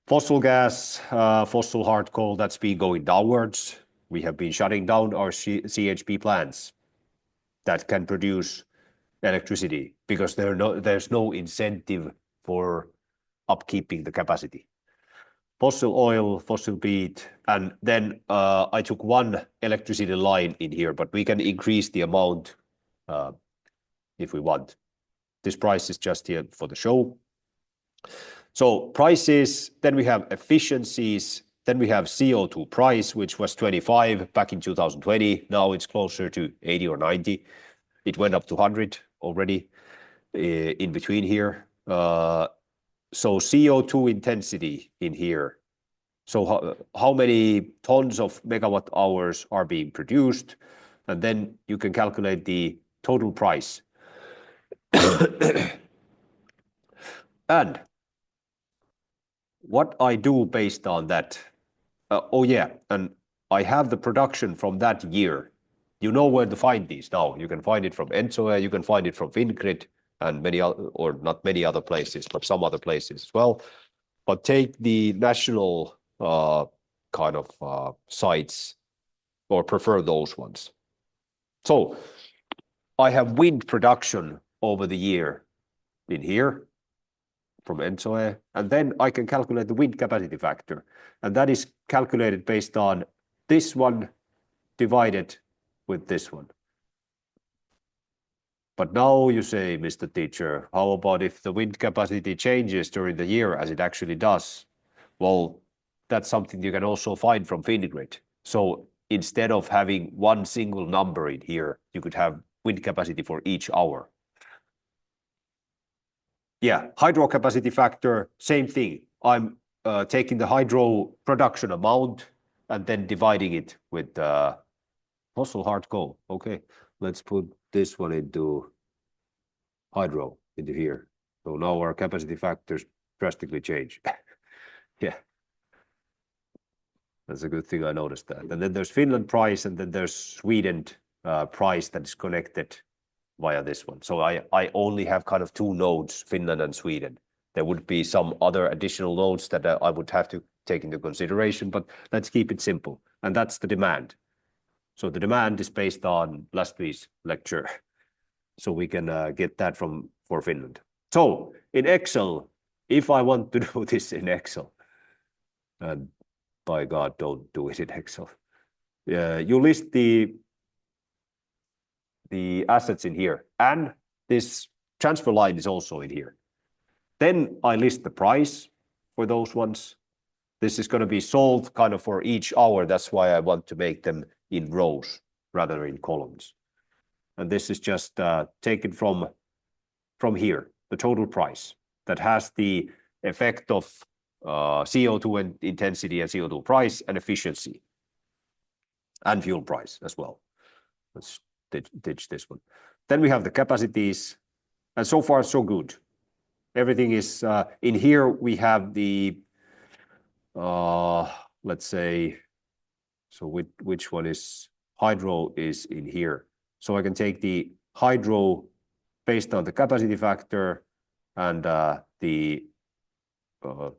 Fossil gas, fossil hard coal, that's been going downwards. We have been shutting down our CHP plants that can produce electricity because there's no incentive for upkeeping the capacity. Fossil oil, fossil peat, and then I took one electricity line in here, but we can increase the amount if we want. This price is just here for the show. So prices, then we have efficiencies, then we have CO2 price, which was 25 back in 2020. Now it's closer to 80 or 90. It went up to 100 already in between here. So CO2 intensity in here. So how many tons of megawatt hours are being produced? And then you can calculate the total price. And what I do based on that, oh yeah, and I have the production from that year. You know where to find these now. You can find it from Ensoe, you can find it from Fingrid, and many other, or not many other places, but some other places as well. But take the national kind of sites, or prefer those ones. So I have wind production over the year in here from Ensoe, and then I can calculate the wind capacity factor. And that is calculated based on this one divided with this one. But now you say, Mr. Teacher, how about if the wind capacity changes during the year as it actually does? Well, that's something you can also find from Fingrid. So instead of having one single number in here, you could have wind capacity for each hour. Yeah, hydro capacity factor, same thing. I'm taking the hydro production amount and then dividing it with fossil hard coal. Okay, let's put this one into hydro into here. So now our capacity factors drastically change. Yeah, that's a good thing I noticed that. And then there's Finland price, and then there's Sweden price that is connected via this one. So I only have kind of two nodes, Finland and Sweden. There would be some other additional nodes that I would have to take into consideration, but let's keep it simple. And that's the demand. So the demand is based on last week's lecture. So we can get that for Finland. So in Excel, if I want to do this in Excel, and by God, don't do it in Excel. You list the assets in here, and this transfer line is also in here. Then I list the price for those ones. This is going to be sold kind of for each hour. That's why I want to make them in rows rather than in columns. And this is just taken from here, the total price that has the effect of CO2 intensity and CO2 price and efficiency and fuel price as well. Let's ditch this one. Then we have the capacities, and so far so good. Everything is in here. We have the let's say, so which one is hydro is in here. So I can take the hydro based on the capacity factor and the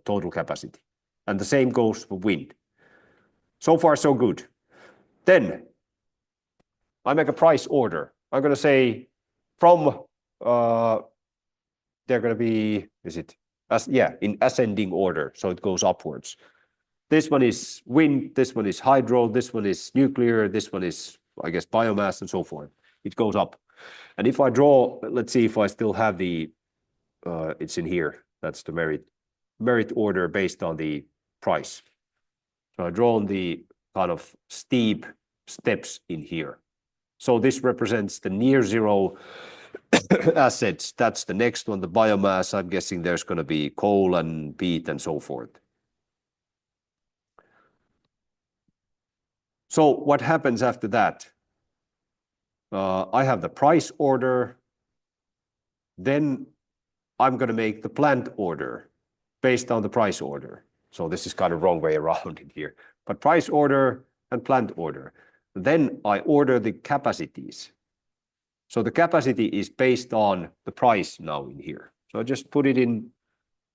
total capacity. And the same goes for wind. So far, so good. Then I make a price order. I'm going to say from, they're going to be, in ascending order. So it goes upwards. This one is wind, this one is hydro, this one is nuclear, this one is, I guess, biomass and so forth. It goes up. And if I draw, let's see if I still have the, it's in here. That's the merit order based on the price. So I draw on the kind of steep steps in here. So this represents the near zero assets. That's the next one, the biomass. I'm guessing there's going to be coal and peat and so forth. So what happens after that? I have the price order, then I'm going to make the plant order based on the price order. So this is kind of wrong way around in here, but price order and plant order. Then I order the capacities. So the capacity is based on the price now in here. So I just put it in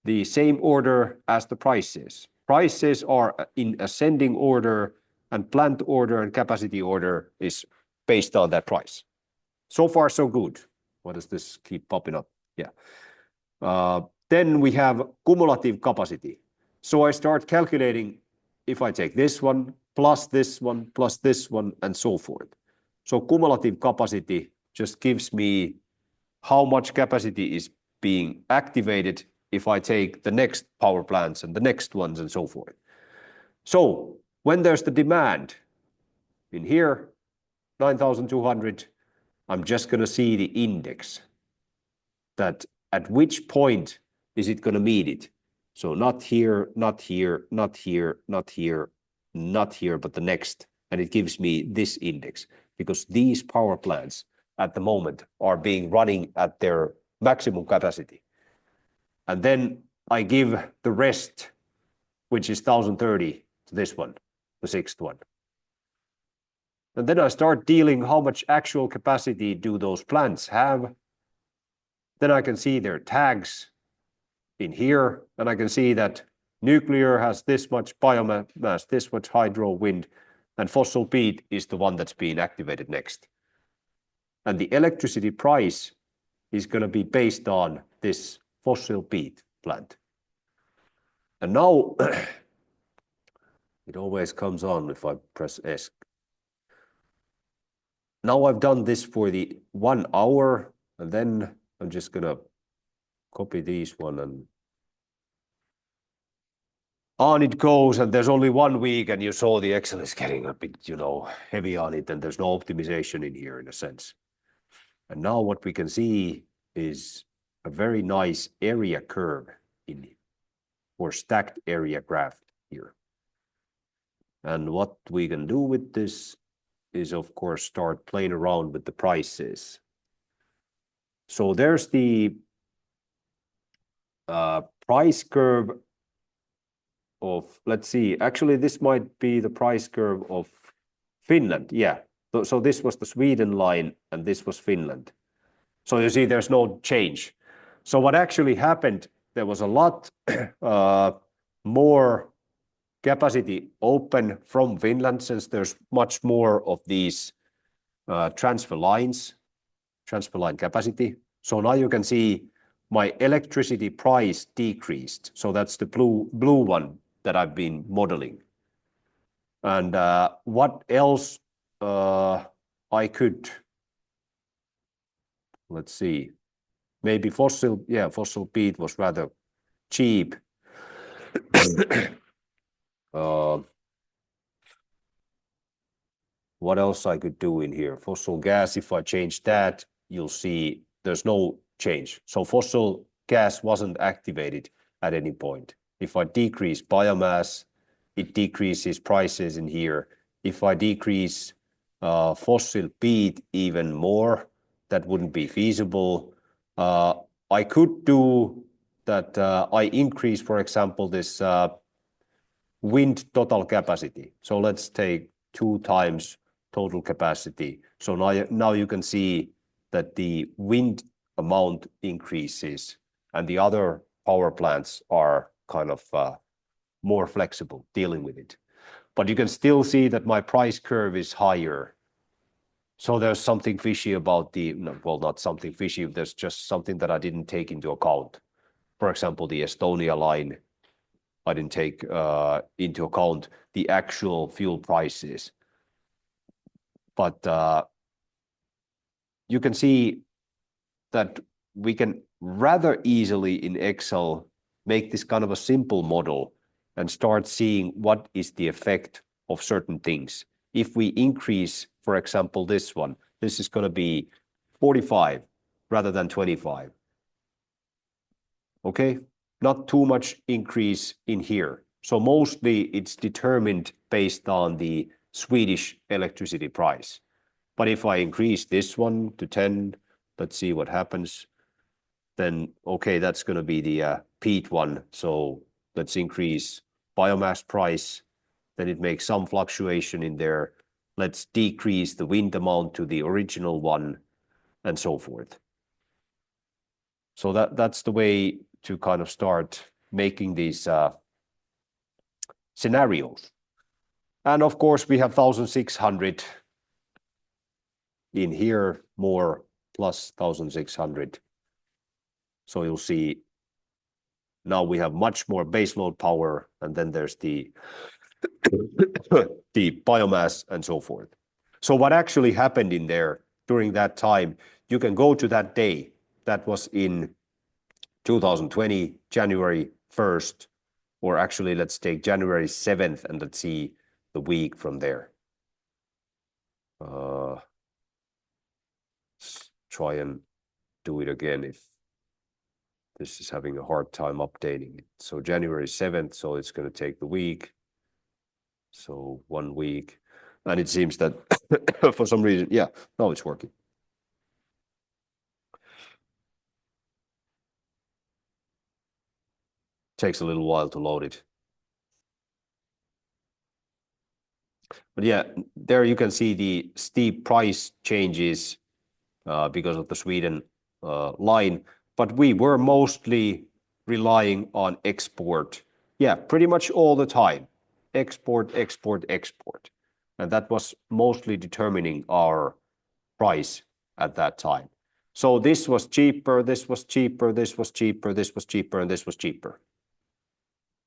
the same order as the prices. Prices are in ascending order, and plant order and capacity order is based on that price. So far, so good. Why does this keep popping up? Yeah. Then we have cumulative capacity. So I start calculating if I take this one, plus this one, plus this one, and so forth. So cumulative capacity just gives me how much capacity is being activated if I take the next power plants and the next ones and so forth. So when there's the demand in here, 9,200, I'm just going to see the index that at which point is it going to meet it. So not here, not here, not here, not here, not here, but the next. And it gives me this index because these power plants at the moment are being running at their maximum capacity. And then I give the rest, which is 1,030 to this one, the sixth one. And then I start dealing how much actual capacity do those plants have. Then I can see their tags in here, and I can see that nuclear has this much biomass, this much hydro, wind, and fossil peat is the one that's being activated next. And the electricity price is going to be based on this fossil peat plant. And now it always comes on if I press S. Now I've done this for the 1 hour, and then I'm just going to copy these one and on it goes, and there's only 1 week, and you saw the Excel is getting a bit, heavy on it, and there's no optimization in here in a sense. And now what we can see is a very nice area curve in or stacked area graph here. And what we can do with this is, of course, start playing around with the prices. So there's the price curve of, let's see, actually this might be the price curve of Finland. Yeah, so this was the Sweden line and this was Finland. So you see there's no change. So what actually happened, there was a lot more capacity open from Finland since there's much more of these transfer line capacity. So now you can see my electricity price decreased. So that's the blue one that I've been modeling. And what else I could, let's see, maybe fossil peat was rather cheap. What else I could do in here? Fossil gas, if I change that, you'll see there's no change. So fossil gas wasn't activated at any point. If I decrease biomass, it decreases prices in here. If I decrease fossil peat even more, that wouldn't be feasible. I could do that. I increase, for example, this wind total capacity. So let's take 2 times total capacity. So now you can see that the wind amount increases and the other power plants are kind of more flexible dealing with it. But you can still see that my price curve is higher. So there's something fishy about well, not something fishy, there's just something that I didn't take into account. For example, the Estonia line, I didn't take into account the actual fuel prices. But you can see that we can rather easily in Excel make this kind of a simple model and start seeing what is the effect of certain things. If we increase, for example, this one, this is going to be 45 rather than 25. Okay, not too much increase in here. So mostly it's determined based on the Swedish electricity price. But if I increase this one to 10, let's see what happens, then okay, that's going to be the peat one. So let's increase biomass price, then it makes some fluctuation in there. Let's decrease the wind amount to the original one, and so forth. So that's the way to kind of start making these scenarios. And of course, we have 1,600 in here, more plus 1,600. So you'll see now we have much more baseload power, and then there's the biomass and so forth. So what actually happened in there during that time, you can go to that day. That was in 2020, January 1st, or actually let's take January 7th and let's see the week from there. Let's try and do it again if this is having a hard time updating it. So January 7th, so it's going to take the week. So 1 week. And it seems that for some reason, yeah, now it's working. Takes a little while to load it. But yeah, there you can see the steep price changes because of the Sweden line. But we were mostly relying on export. Yeah, pretty much all the time. Export, export, export. And that was mostly determining our price at that time. So this was cheaper, this was cheaper, this was cheaper, this was cheaper, and this was cheaper.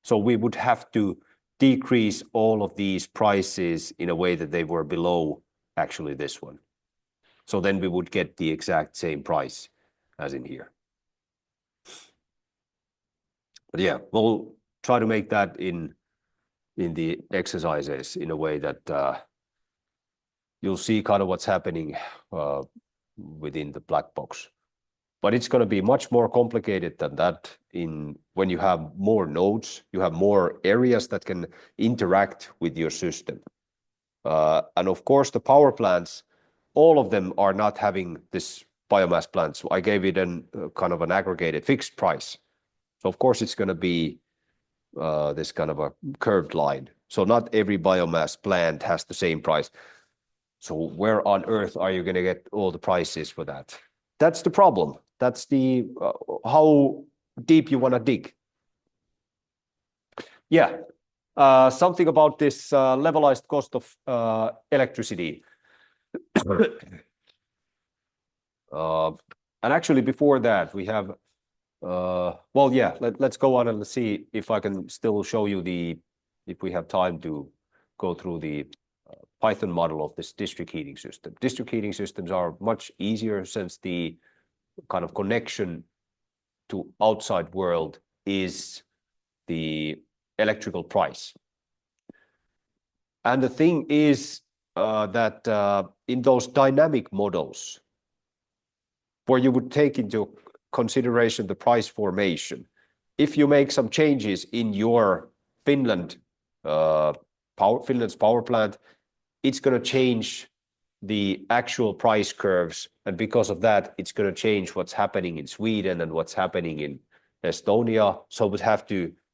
So we would have to decrease all of these prices in a way that they were below actually this one. So then we would get the exact same price as in here. But yeah, we'll try to make that in the exercises in a way that you'll see kind of what's happening within the black box. But it's going to be much more complicated than that when you have more nodes, you have more areas that can interact with your system. And of course, the power plants, all of them are not having this biomass plant. So I gave it kind of an aggregated fixed price. So of course, it's going to be this kind of a curved line. So not every biomass plant has the same price. So where on earth are you going to get all the prices for that? That's the problem. That's the how deep you want to dig. Yeah, something about this levelized cost of electricity. And actually, before that, we have. Well, yeah. Let's go on and let's see if I can still show you if we have time to go through the Python model of this district heating system. District heating systems are much easier since the kind of connection to outside world is the electrical price. And the thing is that in those dynamic models, where you would take into consideration the price formation, if you make some changes in your Finland's power plant, it's going to change the actual price curves, and because of that, it's going to change what's happening in Sweden and what's happening in Estonia. So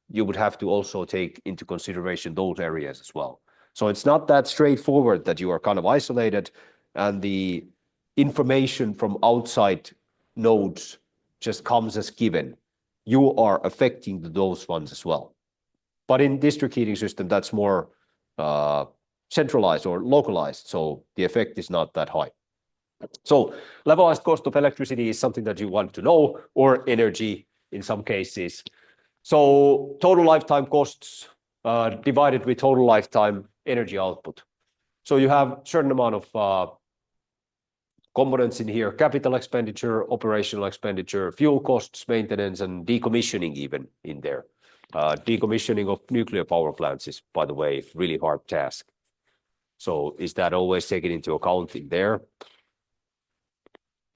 you would have to also take into consideration those areas as well. So it's not that straightforward that you are kind of isolated and the information from outside nodes just comes as given. You are affecting those ones as well. But in district heating system, that's more centralized or localized, so the effect is not that high. So levelized cost of electricity is something that you want to know, or energy in some cases. So total lifetime costs divided with total lifetime energy output. So you have a certain amount of components in here: capital expenditure, operational expenditure, fuel costs, maintenance, and decommissioning even in there. Decommissioning of nuclear power plants is, by the way, a really hard task. So is that always taken into account in there?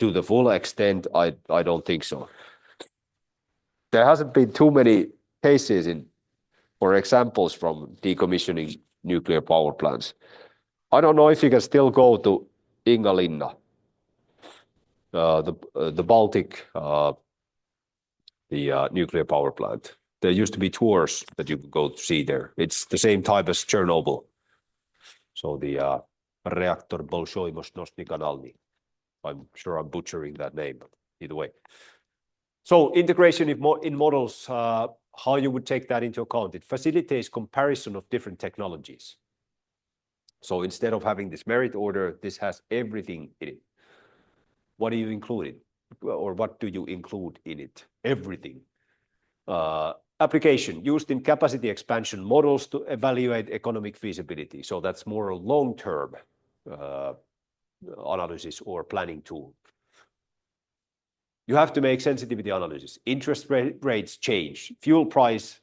To the full extent, I don't think so. There hasn't been too many cases or examples from decommissioning nuclear power plants. I don't know if you can still go to Ingalinna, the Baltic, the nuclear power plant. There used to be tours that you could go to see there. It's the same type as Chernobyl. So the reactor Bolshoimosnosny Kanalny. I'm sure I'm butchering that name, but either way. So integration in models, how you would take that into account. It facilitates comparison of different technologies. So instead of having this merit order, this has everything in it. What do you include in? Or what do you include in it? Everything. Application used in capacity expansion models to evaluate economic feasibility. So that's more a long-term analysis or planning tool. You have to make sensitivity analysis. Interest rates change. Fuel price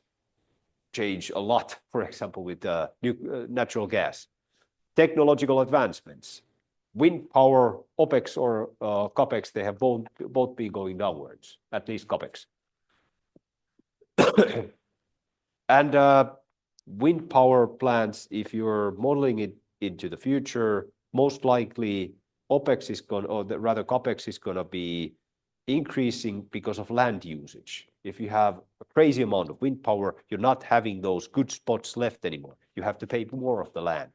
change a lot, for example, with natural gas. Technological advancements. Wind power, OPEX or CAPEX, they have both been going downwards, at least CAPEX. And wind power plants, if you're modeling it into the future, most likely OPEX is going, or rather CAPEX is going to be increasing because of land usage. If you have a crazy amount of wind power, you're not having those good spots left anymore. You have to pay more of the land.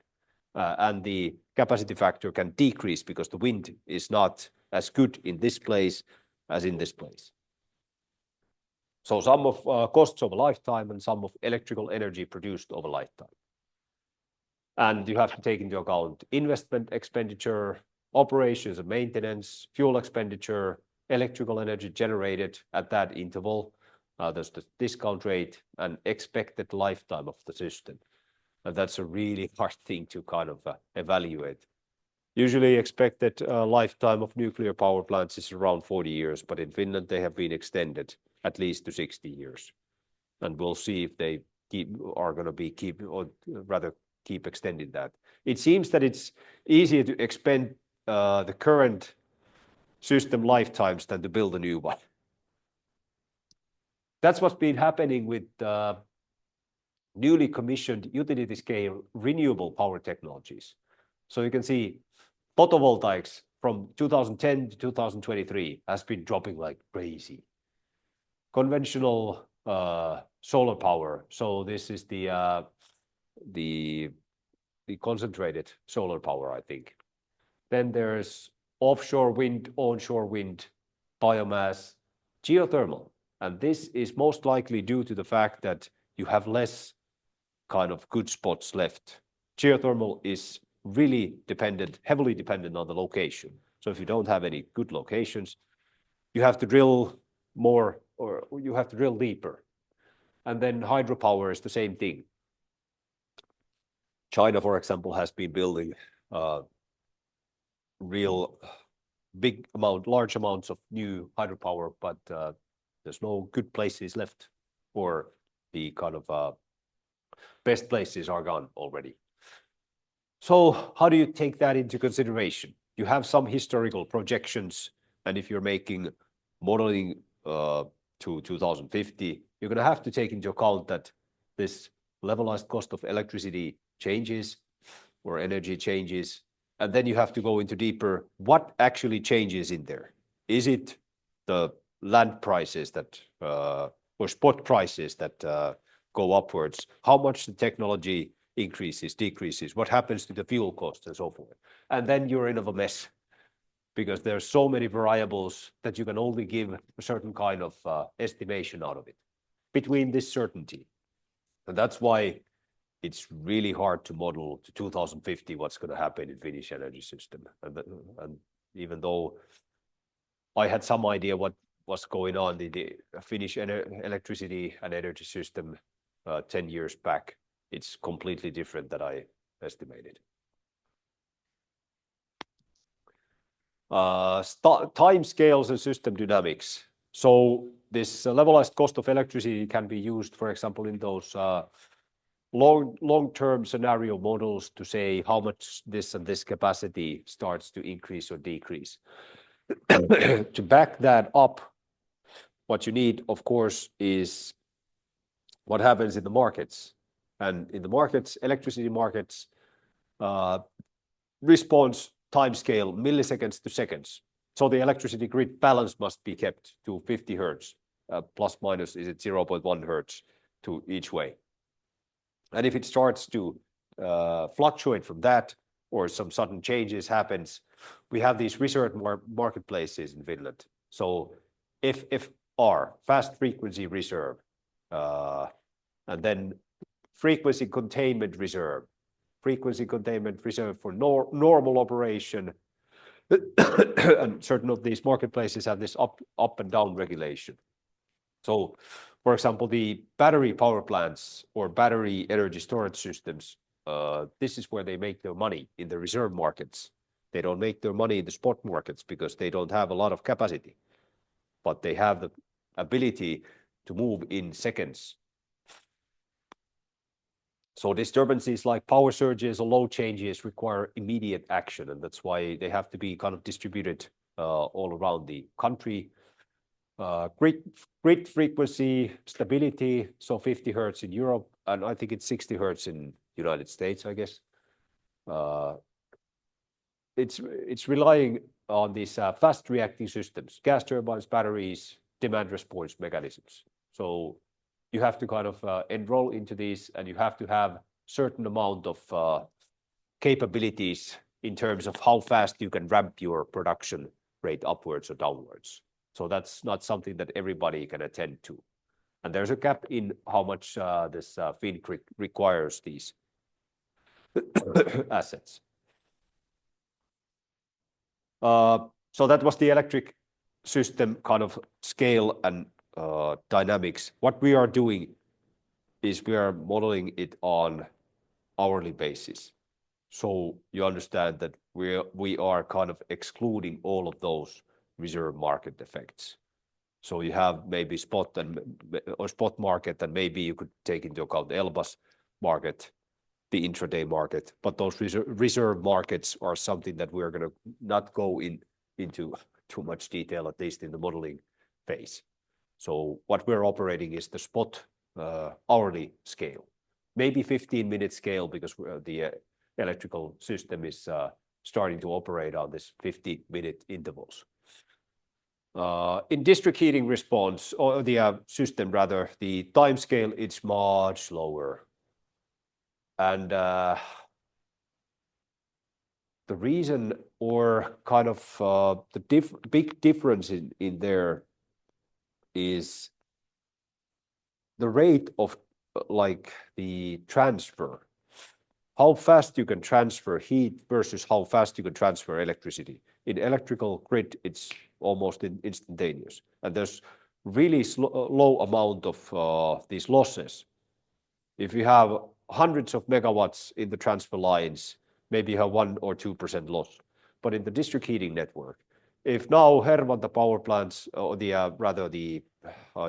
And the capacity factor can decrease because the wind is not as good in this place as in this place. So some of costs over lifetime and some of electrical energy produced over lifetime. And you have to take into account investment expenditure, operations and maintenance, fuel expenditure, electrical energy generated at that interval. There's the discount rate and expected lifetime of the system. And that's a really hard thing to kind of evaluate. Usually expected lifetime of nuclear power plants is around 40 years, but in Finland they have been extended at least to 60 years. And we'll see if they are going to keep extending that. It seems that it's easier to expand the current system lifetimes than to build a new one. That's what's been happening with newly commissioned utility scale renewable power technologies. So you can see photovoltaics from 2010 to 2023 has been dropping like crazy. Conventional solar power. So this is the concentrated solar power, I think. Then there's offshore wind, onshore wind, biomass, geothermal. And this is most likely due to the fact that you have less kind of good spots left. Geothermal is really heavily dependent on the location. So if you don't have any good locations, you have to drill more or you have to drill deeper. And then hydropower is the same thing. China, for example, has been building large amounts of new hydropower, but there's no good places left, or the kind of best places are gone already. So how do you take that into consideration? You have some historical projections, and if you're making modeling to 2050, you're going to have to take into account that this levelized cost of electricity changes or energy changes, and then you have to go into deeper, what actually changes in there? Is it the land prices that, or spot prices that go upwards? How much the technology increases, decreases? What happens to the fuel cost and so forth? And then you're in of a mess because there's so many variables that you can only give a certain kind of estimation out of it between this certainty. And that's why it's really hard to model to 2050 what's going to happen in Finnish energy system. And even though I had some idea what was going on in the Finnish electricity and energy system 10 years back, it's completely different than I estimated. Time scales and system dynamics. So this levelized cost of electricity can be used, for example, in those long-term scenario models to say how much this and this capacity starts to increase or decrease. To back that up, what you need, of course, is what happens in the markets. And in the markets, electricity markets, response time scale, milliseconds to seconds. So the electricity grid balance must be kept to 50 hertz, plus minus is it 0.1 hertz to each way. And if it starts to fluctuate from that, or some sudden changes happens, we have these reserve marketplaces in Finland. So FFR, fast frequency reserve, and then frequency containment reserve for normal operation. And certain of these marketplaces have this up and down regulation. So, for example, the battery power plants or battery energy storage systems, this is where they make their money, in the reserve markets. They don't make their money in the spot markets because they don't have a lot of capacity, but they have the ability to move in seconds. So disturbances like power surges or load changes require immediate action, and that's why they have to be kind of distributed all around the country. Grid frequency stability, so 50 hertz in Europe, and I think it's 60 hertz in United States, I guess. It's relying on these fast reacting systems, gas turbines, batteries, demand response mechanisms. So you have to kind of enroll into these, and you have to have certain amount of capabilities in terms of how fast you can ramp your production rate upwards or downwards. So that's not something that everybody can attend to. And there's a gap in how much this FinGrid requires these assets. So that was the electric system kind of scale and dynamics. What we are doing is we are modeling it on hourly basis. So you understand that we are kind of excluding all of those reserve market effects. So you have maybe spot market, and maybe you could take into account the LBAS market, the intraday market, but those reserve markets are something that we're going to not go into too much detail, at least in the modeling phase. So what we're operating is the spot hourly scale, maybe 15-minute scale, because the electrical system is starting to operate on this 50-minute intervals. In district heating response, or the system rather, the time scale, it's much slower. And the reason, or kind of the big difference in there is the rate of like the transfer, how fast you can transfer heat versus how fast you can transfer electricity. In electrical grid, it's almost instantaneous, and there's really low amount of these losses. If you have hundreds of megawatts in the transfer lines, maybe you have 1 or 2% loss. But in the district heating network, if now Hervanta power plants, or the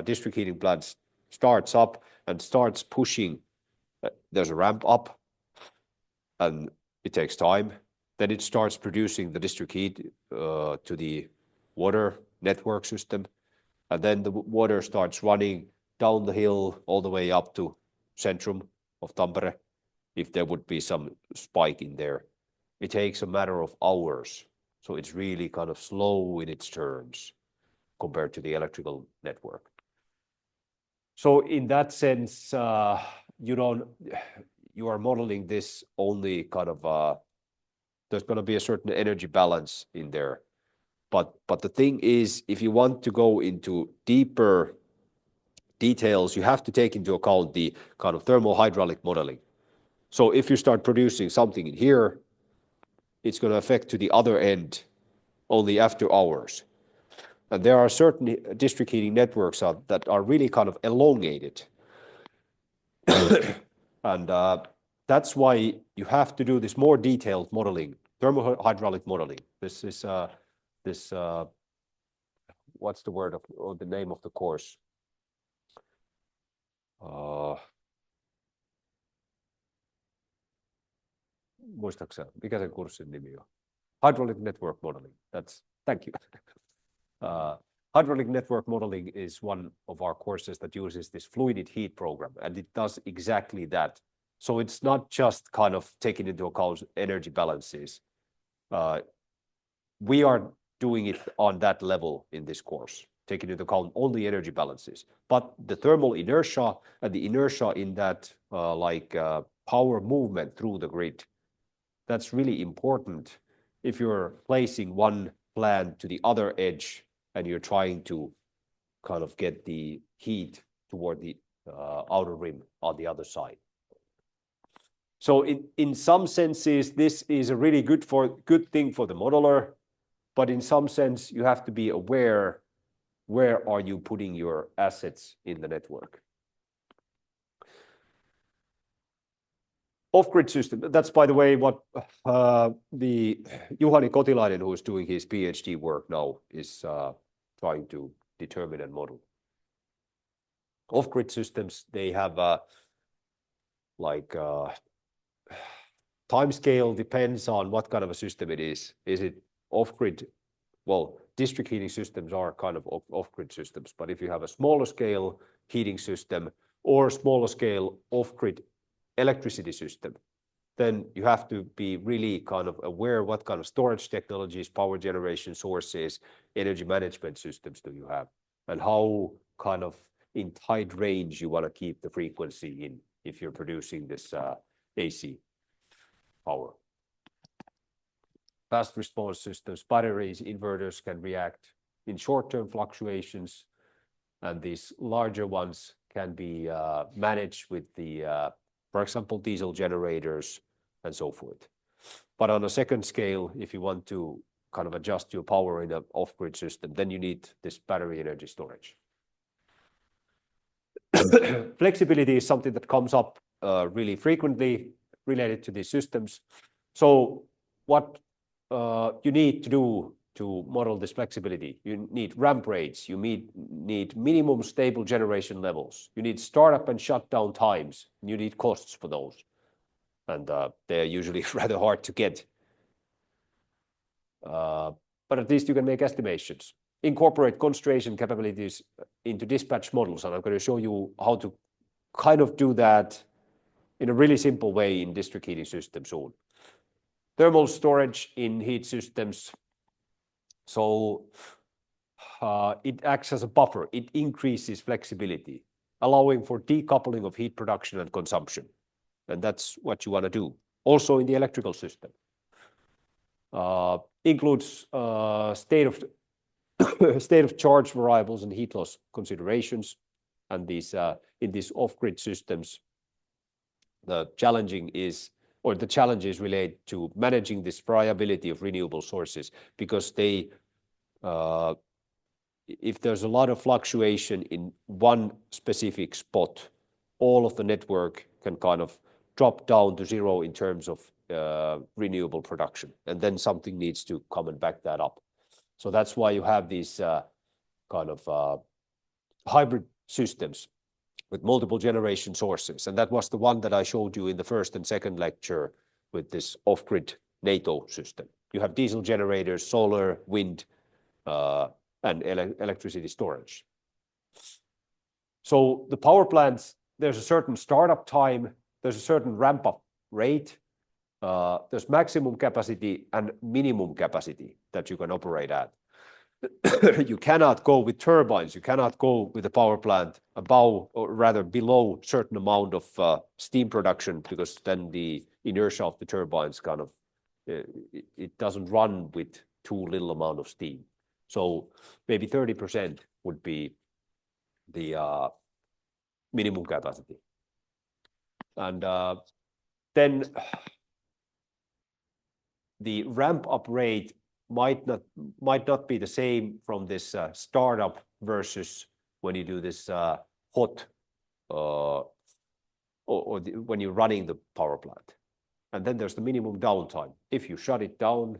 district heating plants starts up and starts pushing, there's a ramp up, and it takes time. Then it starts producing the district heat to the water network system, and then the water starts running down the hill all the way up to centrum of Tampere. If there would be some spike in there, it takes a matter of hours. So it's really kind of slow in its turns compared to the electrical network. So in that sense, you are modeling this only kind of, there's going to be a certain energy balance in there. But the thing is, if you want to go into deeper details, you have to take into account the kind of thermohydraulic modeling. So if you start producing something in here, it's going to affect to the other end only after hours. And there are certain district heating networks that are really kind of elongated. And that's why you have to do this more detailed modeling, thermohydraulic modeling. This is what's the word or the name of the course? Muistaakseni, mikä sen kurssin nimi on? Hydraulic network modeling. Thank you. Hydraulic network modeling is one of our courses that uses this fluid heat program, and it does exactly that. So it's not just kind of taking into account energy balances. We are doing it on that level in this course, taking into account only energy balances. But the thermal inertia and the inertia in that power movement through the grid, that's really important if you're placing one plant to the other edge and you're trying to kind of get the heat toward the outer rim on the other side. So in some senses, this is a really good thing for the modeler, but in some sense, you have to be aware where are you putting your assets in the network. Off-grid system, that's by the way what the Juhani Kotilainen, who is doing his PhD work now, is trying to determine and model. Off-grid systems, they have time scale depends on what kind of a system it is. Is it off-grid? Well, district heating systems are kind of off-grid systems, but if you have a smaller scale heating system or smaller scale off-grid electricity system, then you have to be really kind of aware what kind of storage technologies, power generation sources, energy management systems do you have, and how kind of in tight range you want to keep the frequency in if you're producing this AC power. Fast response systems, batteries, inverters can react in short-term fluctuations, and these larger ones can be managed with the, for example, diesel generators and so forth. But on a second scale, if you want to kind of adjust your power in an off-grid system, then you need this battery energy storage. Flexibility is something that comes up really frequently related to these systems. So what you need to do to model this flexibility, you need ramp rates, you need minimum stable generation levels, you need startup and shutdown times, you need costs for those. And they're usually rather hard to get. But at least you can make estimations. Incorporate constellation capabilities into dispatch models, and I'm going to show you how to kind of do that in a really simple way in district heating systems soon. Thermal storage in heat systems. So it acts as a buffer. It increases flexibility, allowing for decoupling of heat production and consumption. And that's what you want to do. Also in the electrical system. Includes state of charge variables and heat loss considerations. And these in these off-grid systems, the challenges relate to managing this variability of renewable sources, because they, if there's a lot of fluctuation in one specific spot, all of the network can kind of drop down to zero in terms of renewable production, and then something needs to come and back that up. So that's why you have these kind of hybrid systems with multiple generation sources. And that was the one that I showed you in the first and second lecture with this off-grid NATO system. You have diesel generators, solar, wind, and electricity storage. So the power plants, there's a certain startup time, there's a certain ramp-up rate, there's maximum capacity and minimum capacity that you can operate at. You cannot go with turbines, you cannot go with a power plant above, or rather below, certain amount of steam production, because then the inertia of the turbines kind of, it doesn't run with too little amount of steam. So maybe 30% would be the minimum capacity. And then the ramp up rate might not be the same from this startup versus when you do this hot when you're running the power plant. And then there's the minimum downtime. If you shut it down,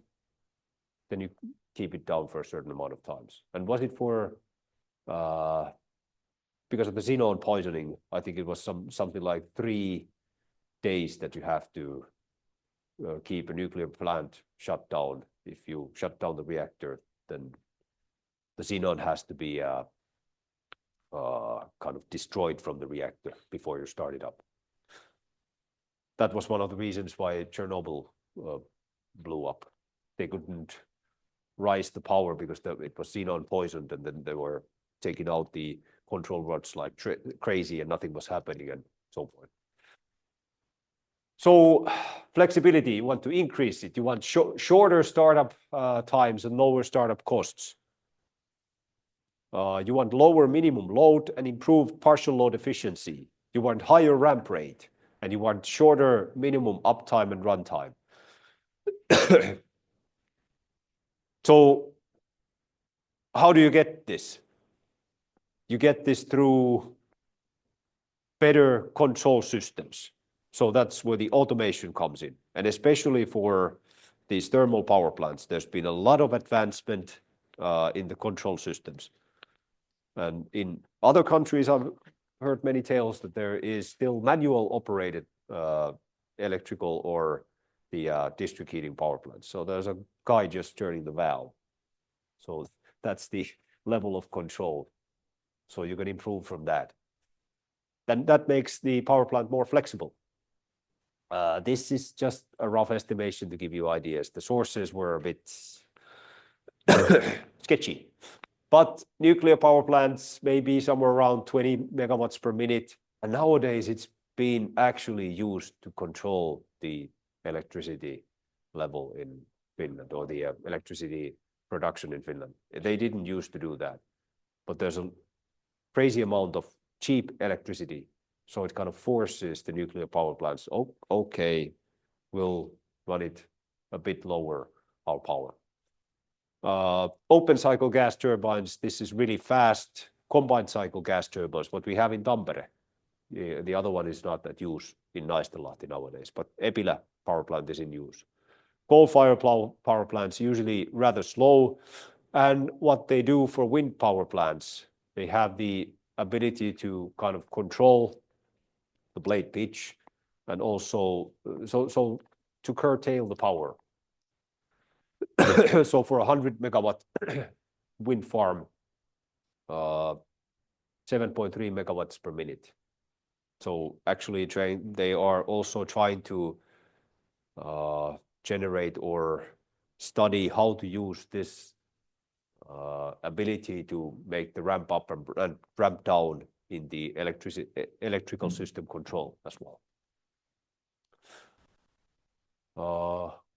then you keep it down for a certain amount of times. And was it for because of the xenon poisoning? I think it was something like 3 days that you have to keep a nuclear plant shut down. If you shut down the reactor, then the xenon has to be kind of destroyed from the reactor before you start it up. That was one of the reasons why Chernobyl blew up. they couldn't rise the power because it was xenon poisoned, and then they were taking out the control rods like crazy and nothing was happening and so forth. So flexibility, you want to increase it. You want shorter startup times and lower startup costs. You want lower minimum load and improved partial load efficiency. You want higher ramp rate, and you want shorter minimum uptime and runtime. So how do you get this? You get this through better control systems. So that's where the automation comes in. And especially for these thermal power plants, there's been a lot of advancement in the control systems. And in other countries, I've heard many tales that there is still manual operated electrical or the district heating power plants. So there's a guy just turning the valve. So that's the level of control. So you can improve from that. Then that makes the power plant more flexible. This is just a rough estimation to give you ideas. The sources were a bit sketchy. But nuclear power plants may be somewhere around 20 megawatts per minute. And nowadays it's been actually used to control the electricity level in Finland, or the electricity production in Finland. They didn't used to do that. But there's a crazy amount of cheap electricity. So it kind of forces the nuclear power plants, oh, okay, we'll run it a bit lower, our power. Open cycle gas turbines, this is really fast combined cycle gas turbines, what we have in Tampere. The other one is not that used in Naistelahti nowadays, but Epilä power plant is in use. Coal-fired power plants usually rather slow, and what they do for wind power plants, they have the ability to kind of control the blade pitch and also so to curtail the power. So for 100 megawatt wind farm, 7.3 megawatts per minute. So actually they are also trying to generate or study how to use this ability to make the ramp up and ramp down in the electrical system control as well.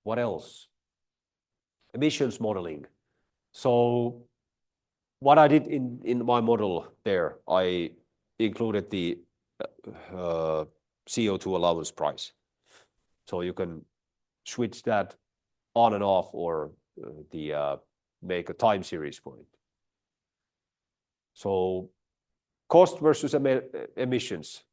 What else? Emissions modeling. So what I did in my model there, I included the CO2 allowance price. So you can switch that on and off, or make a time series for it. So cost versus emissions,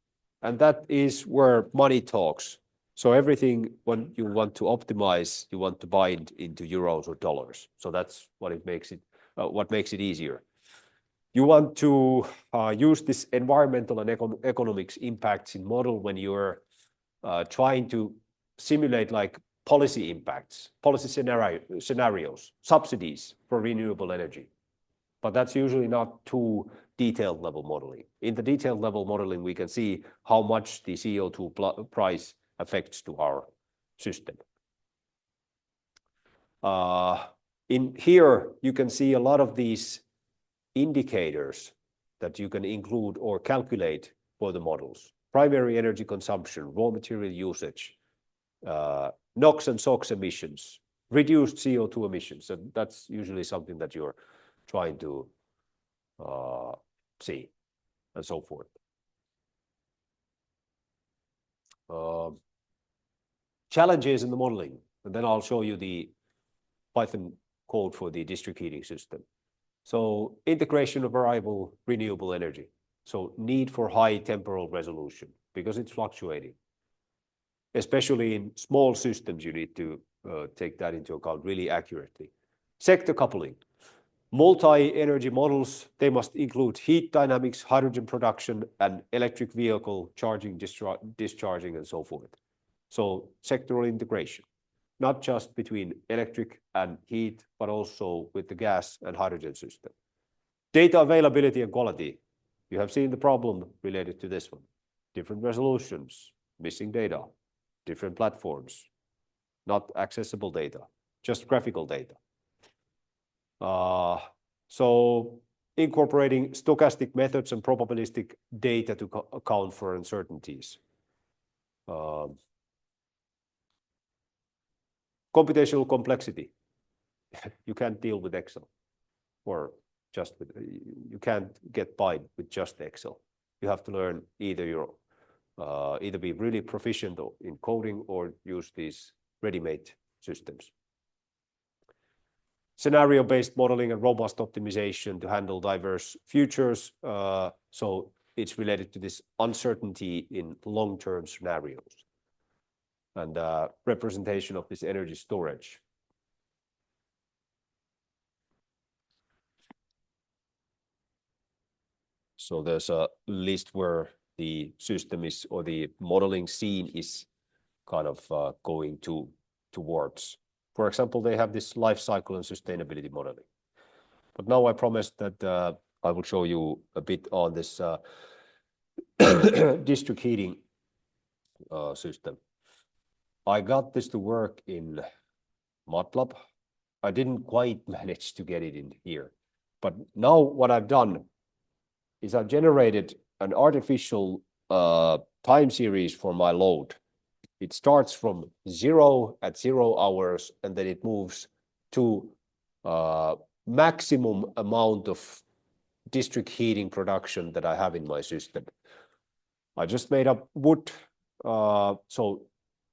and that is where money talks. So everything when you want to optimize, you want to buy it into euros or dollars. So that's what makes it easier. You want to use this environmental and economics impacts in model when you're trying to simulate like policy impacts, policy scenarios, subsidies for renewable energy. But that's usually not too detailed level modeling. In the detailed level modeling, we can see how much the CO2 price affects to our system. In here, you can see a lot of these indicators that you can include or calculate for the models. Primary energy consumption, raw material usage, NOx and SOx emissions, reduced CO2 emissions. And that's usually something that you're trying to see, and so forth. Challenges in the modeling, and then I'll show you the Python code for the district heating system. So integration of variable renewable energy. So need for high temporal resolution because it's fluctuating. Especially in small systems, you need to take that into account really accurately. Sector coupling. Multi-energy models, they must include heat dynamics, hydrogen production, and electric vehicle charging, discharging, and so forth. So sectoral integration, not just between electric and heat, but also with the gas and hydrogen system. Data availability and quality. You have seen the problem related to this one. Different resolutions, missing data, different platforms, not accessible data, just graphical data. So incorporating stochastic methods and probabilistic data to account for uncertainties. Computational complexity. You can't deal with Excel, or just with, you can't get by with just Excel. You have to learn either be really proficient in coding or use these ready-made systems. Scenario-based modeling and robust optimization to handle diverse futures. So it's related to this uncertainty in long-term scenarios and representation of this energy storage. So there's a list where the system is, or the modeling scene is kind of going towards. For example, they have this life cycle and sustainability modeling. But now I promised that I will show you a bit on this district heating system. I got this to work in MATLAB. I didn't quite manage to get it in here. But now what I've done is I've generated an artificial time series for my load. It starts from 0 at 0 hours, and then it moves to maximum amount of district heating production that I have in my system. I just made up wood. So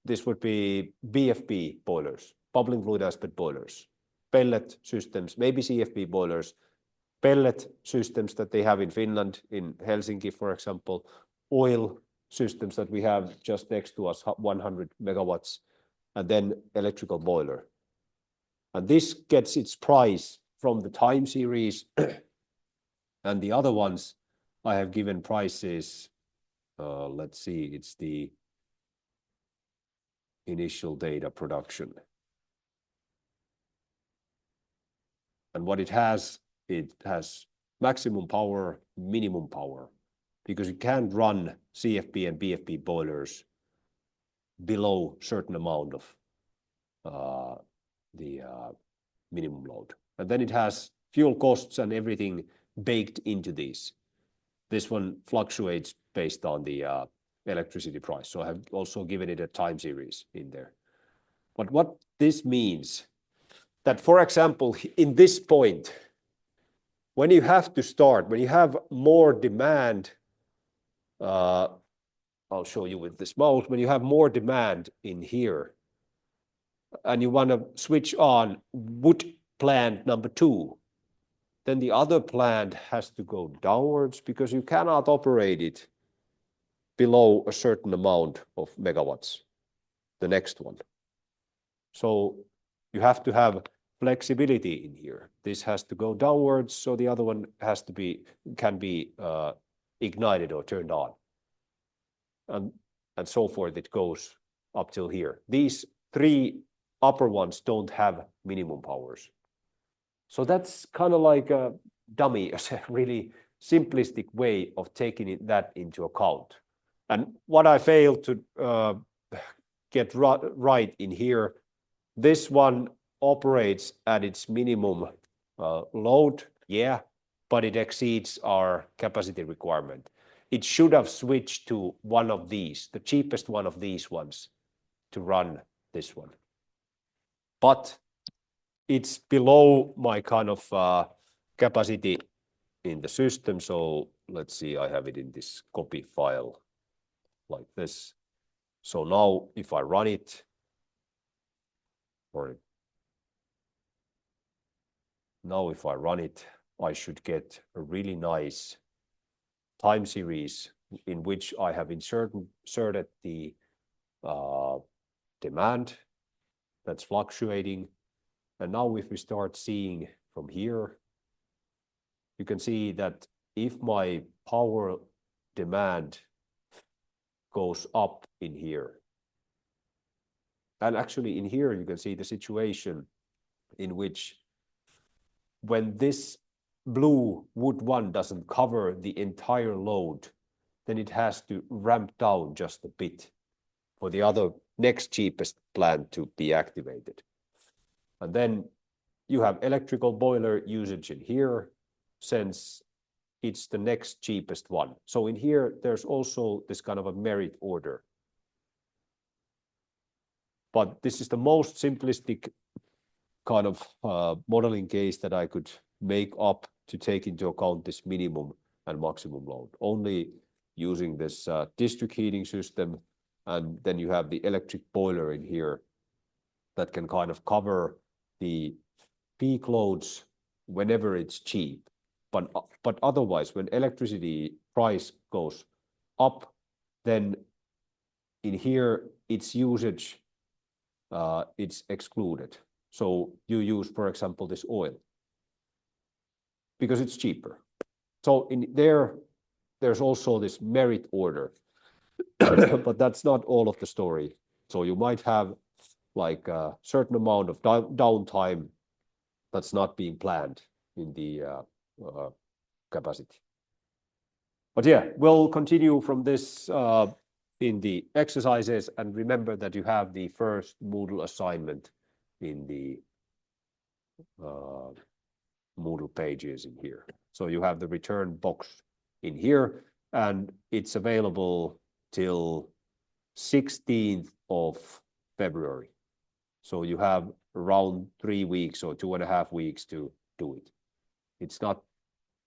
this would be BFB boilers, bubbling fluid aspect boilers, pellet systems, maybe CFB boilers, pellet systems that they have in Finland, in Helsinki, for example, oil systems that we have just next to us, 100 megawatts, and then electrical boiler. And this gets its price from the time series, and the other ones I have given prices. Let's see, it's the initial data production. And what it has maximum power, minimum power, because you can't run CFB and BFB boilers below certain amount of the minimum load. And then it has fuel costs and everything baked into these. This one fluctuates based on the electricity price. So I have also given it a time series in there. But what this means, that for example, in this point, when you have to start, when you have more demand, I'll show you with this mouse, when you have more demand in here, and you want to switch on wood plant number 2, then the other plant has to go downwards because you cannot operate it below a certain amount of megawatts, the next one. So you have to have flexibility in here. This has to go downwards, so the other one can be ignited or turned on. And so forth, it goes up till here. These 3 upper ones don't have minimum powers. So that's kind of like a dummy, a really simplistic way of taking that into account. And what I failed to get right in here, this one operates at its minimum load, yeah, but it exceeds our capacity requirement. It should have switched to one of these, the cheapest one of these ones, to run this one. But it's below my kind of capacity in the system. So let's see, I have it in this copy file like this. So now if I run it, I should get a really nice time series in which I have inserted the demand that's fluctuating. And now if we start seeing from here, you can see that if my power demand goes up in here, and actually in here you can see the situation in which when this blue wood one doesn't cover the entire load, then it has to ramp down just a bit for the other next cheapest plant to be activated. And then you have electrical boiler usage in here, since it's the next cheapest one. So in here, there's also this kind of a merit order. But this is the most simplistic kind of modeling case that I could make up to take into account this minimum and maximum load, only using this district heating system. And then you have the electric boiler in here that can kind of cover the peak loads whenever it's cheap. But otherwise, when electricity price goes up, then in here, its usage, it's excluded. So you use, for example, this oil because it's cheaper. So in there, there's also this merit order, but that's not all of the story. So you might have like a certain amount of downtime that's not being planned in the capacity. But yeah, we'll continue from this in the exercises, and remember that you have the first Moodle assignment in the Moodle pages in here. So you have the return box in here, and it's available till 16th of February. So you have around 3 weeks or 2.5 weeks to do it. It's not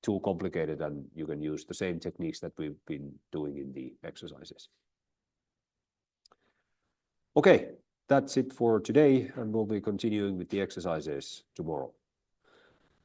too complicated, and you can use the same techniques that we've been doing in the exercises. Okay, that's it for today, and we'll be continuing with the exercises tomorrow.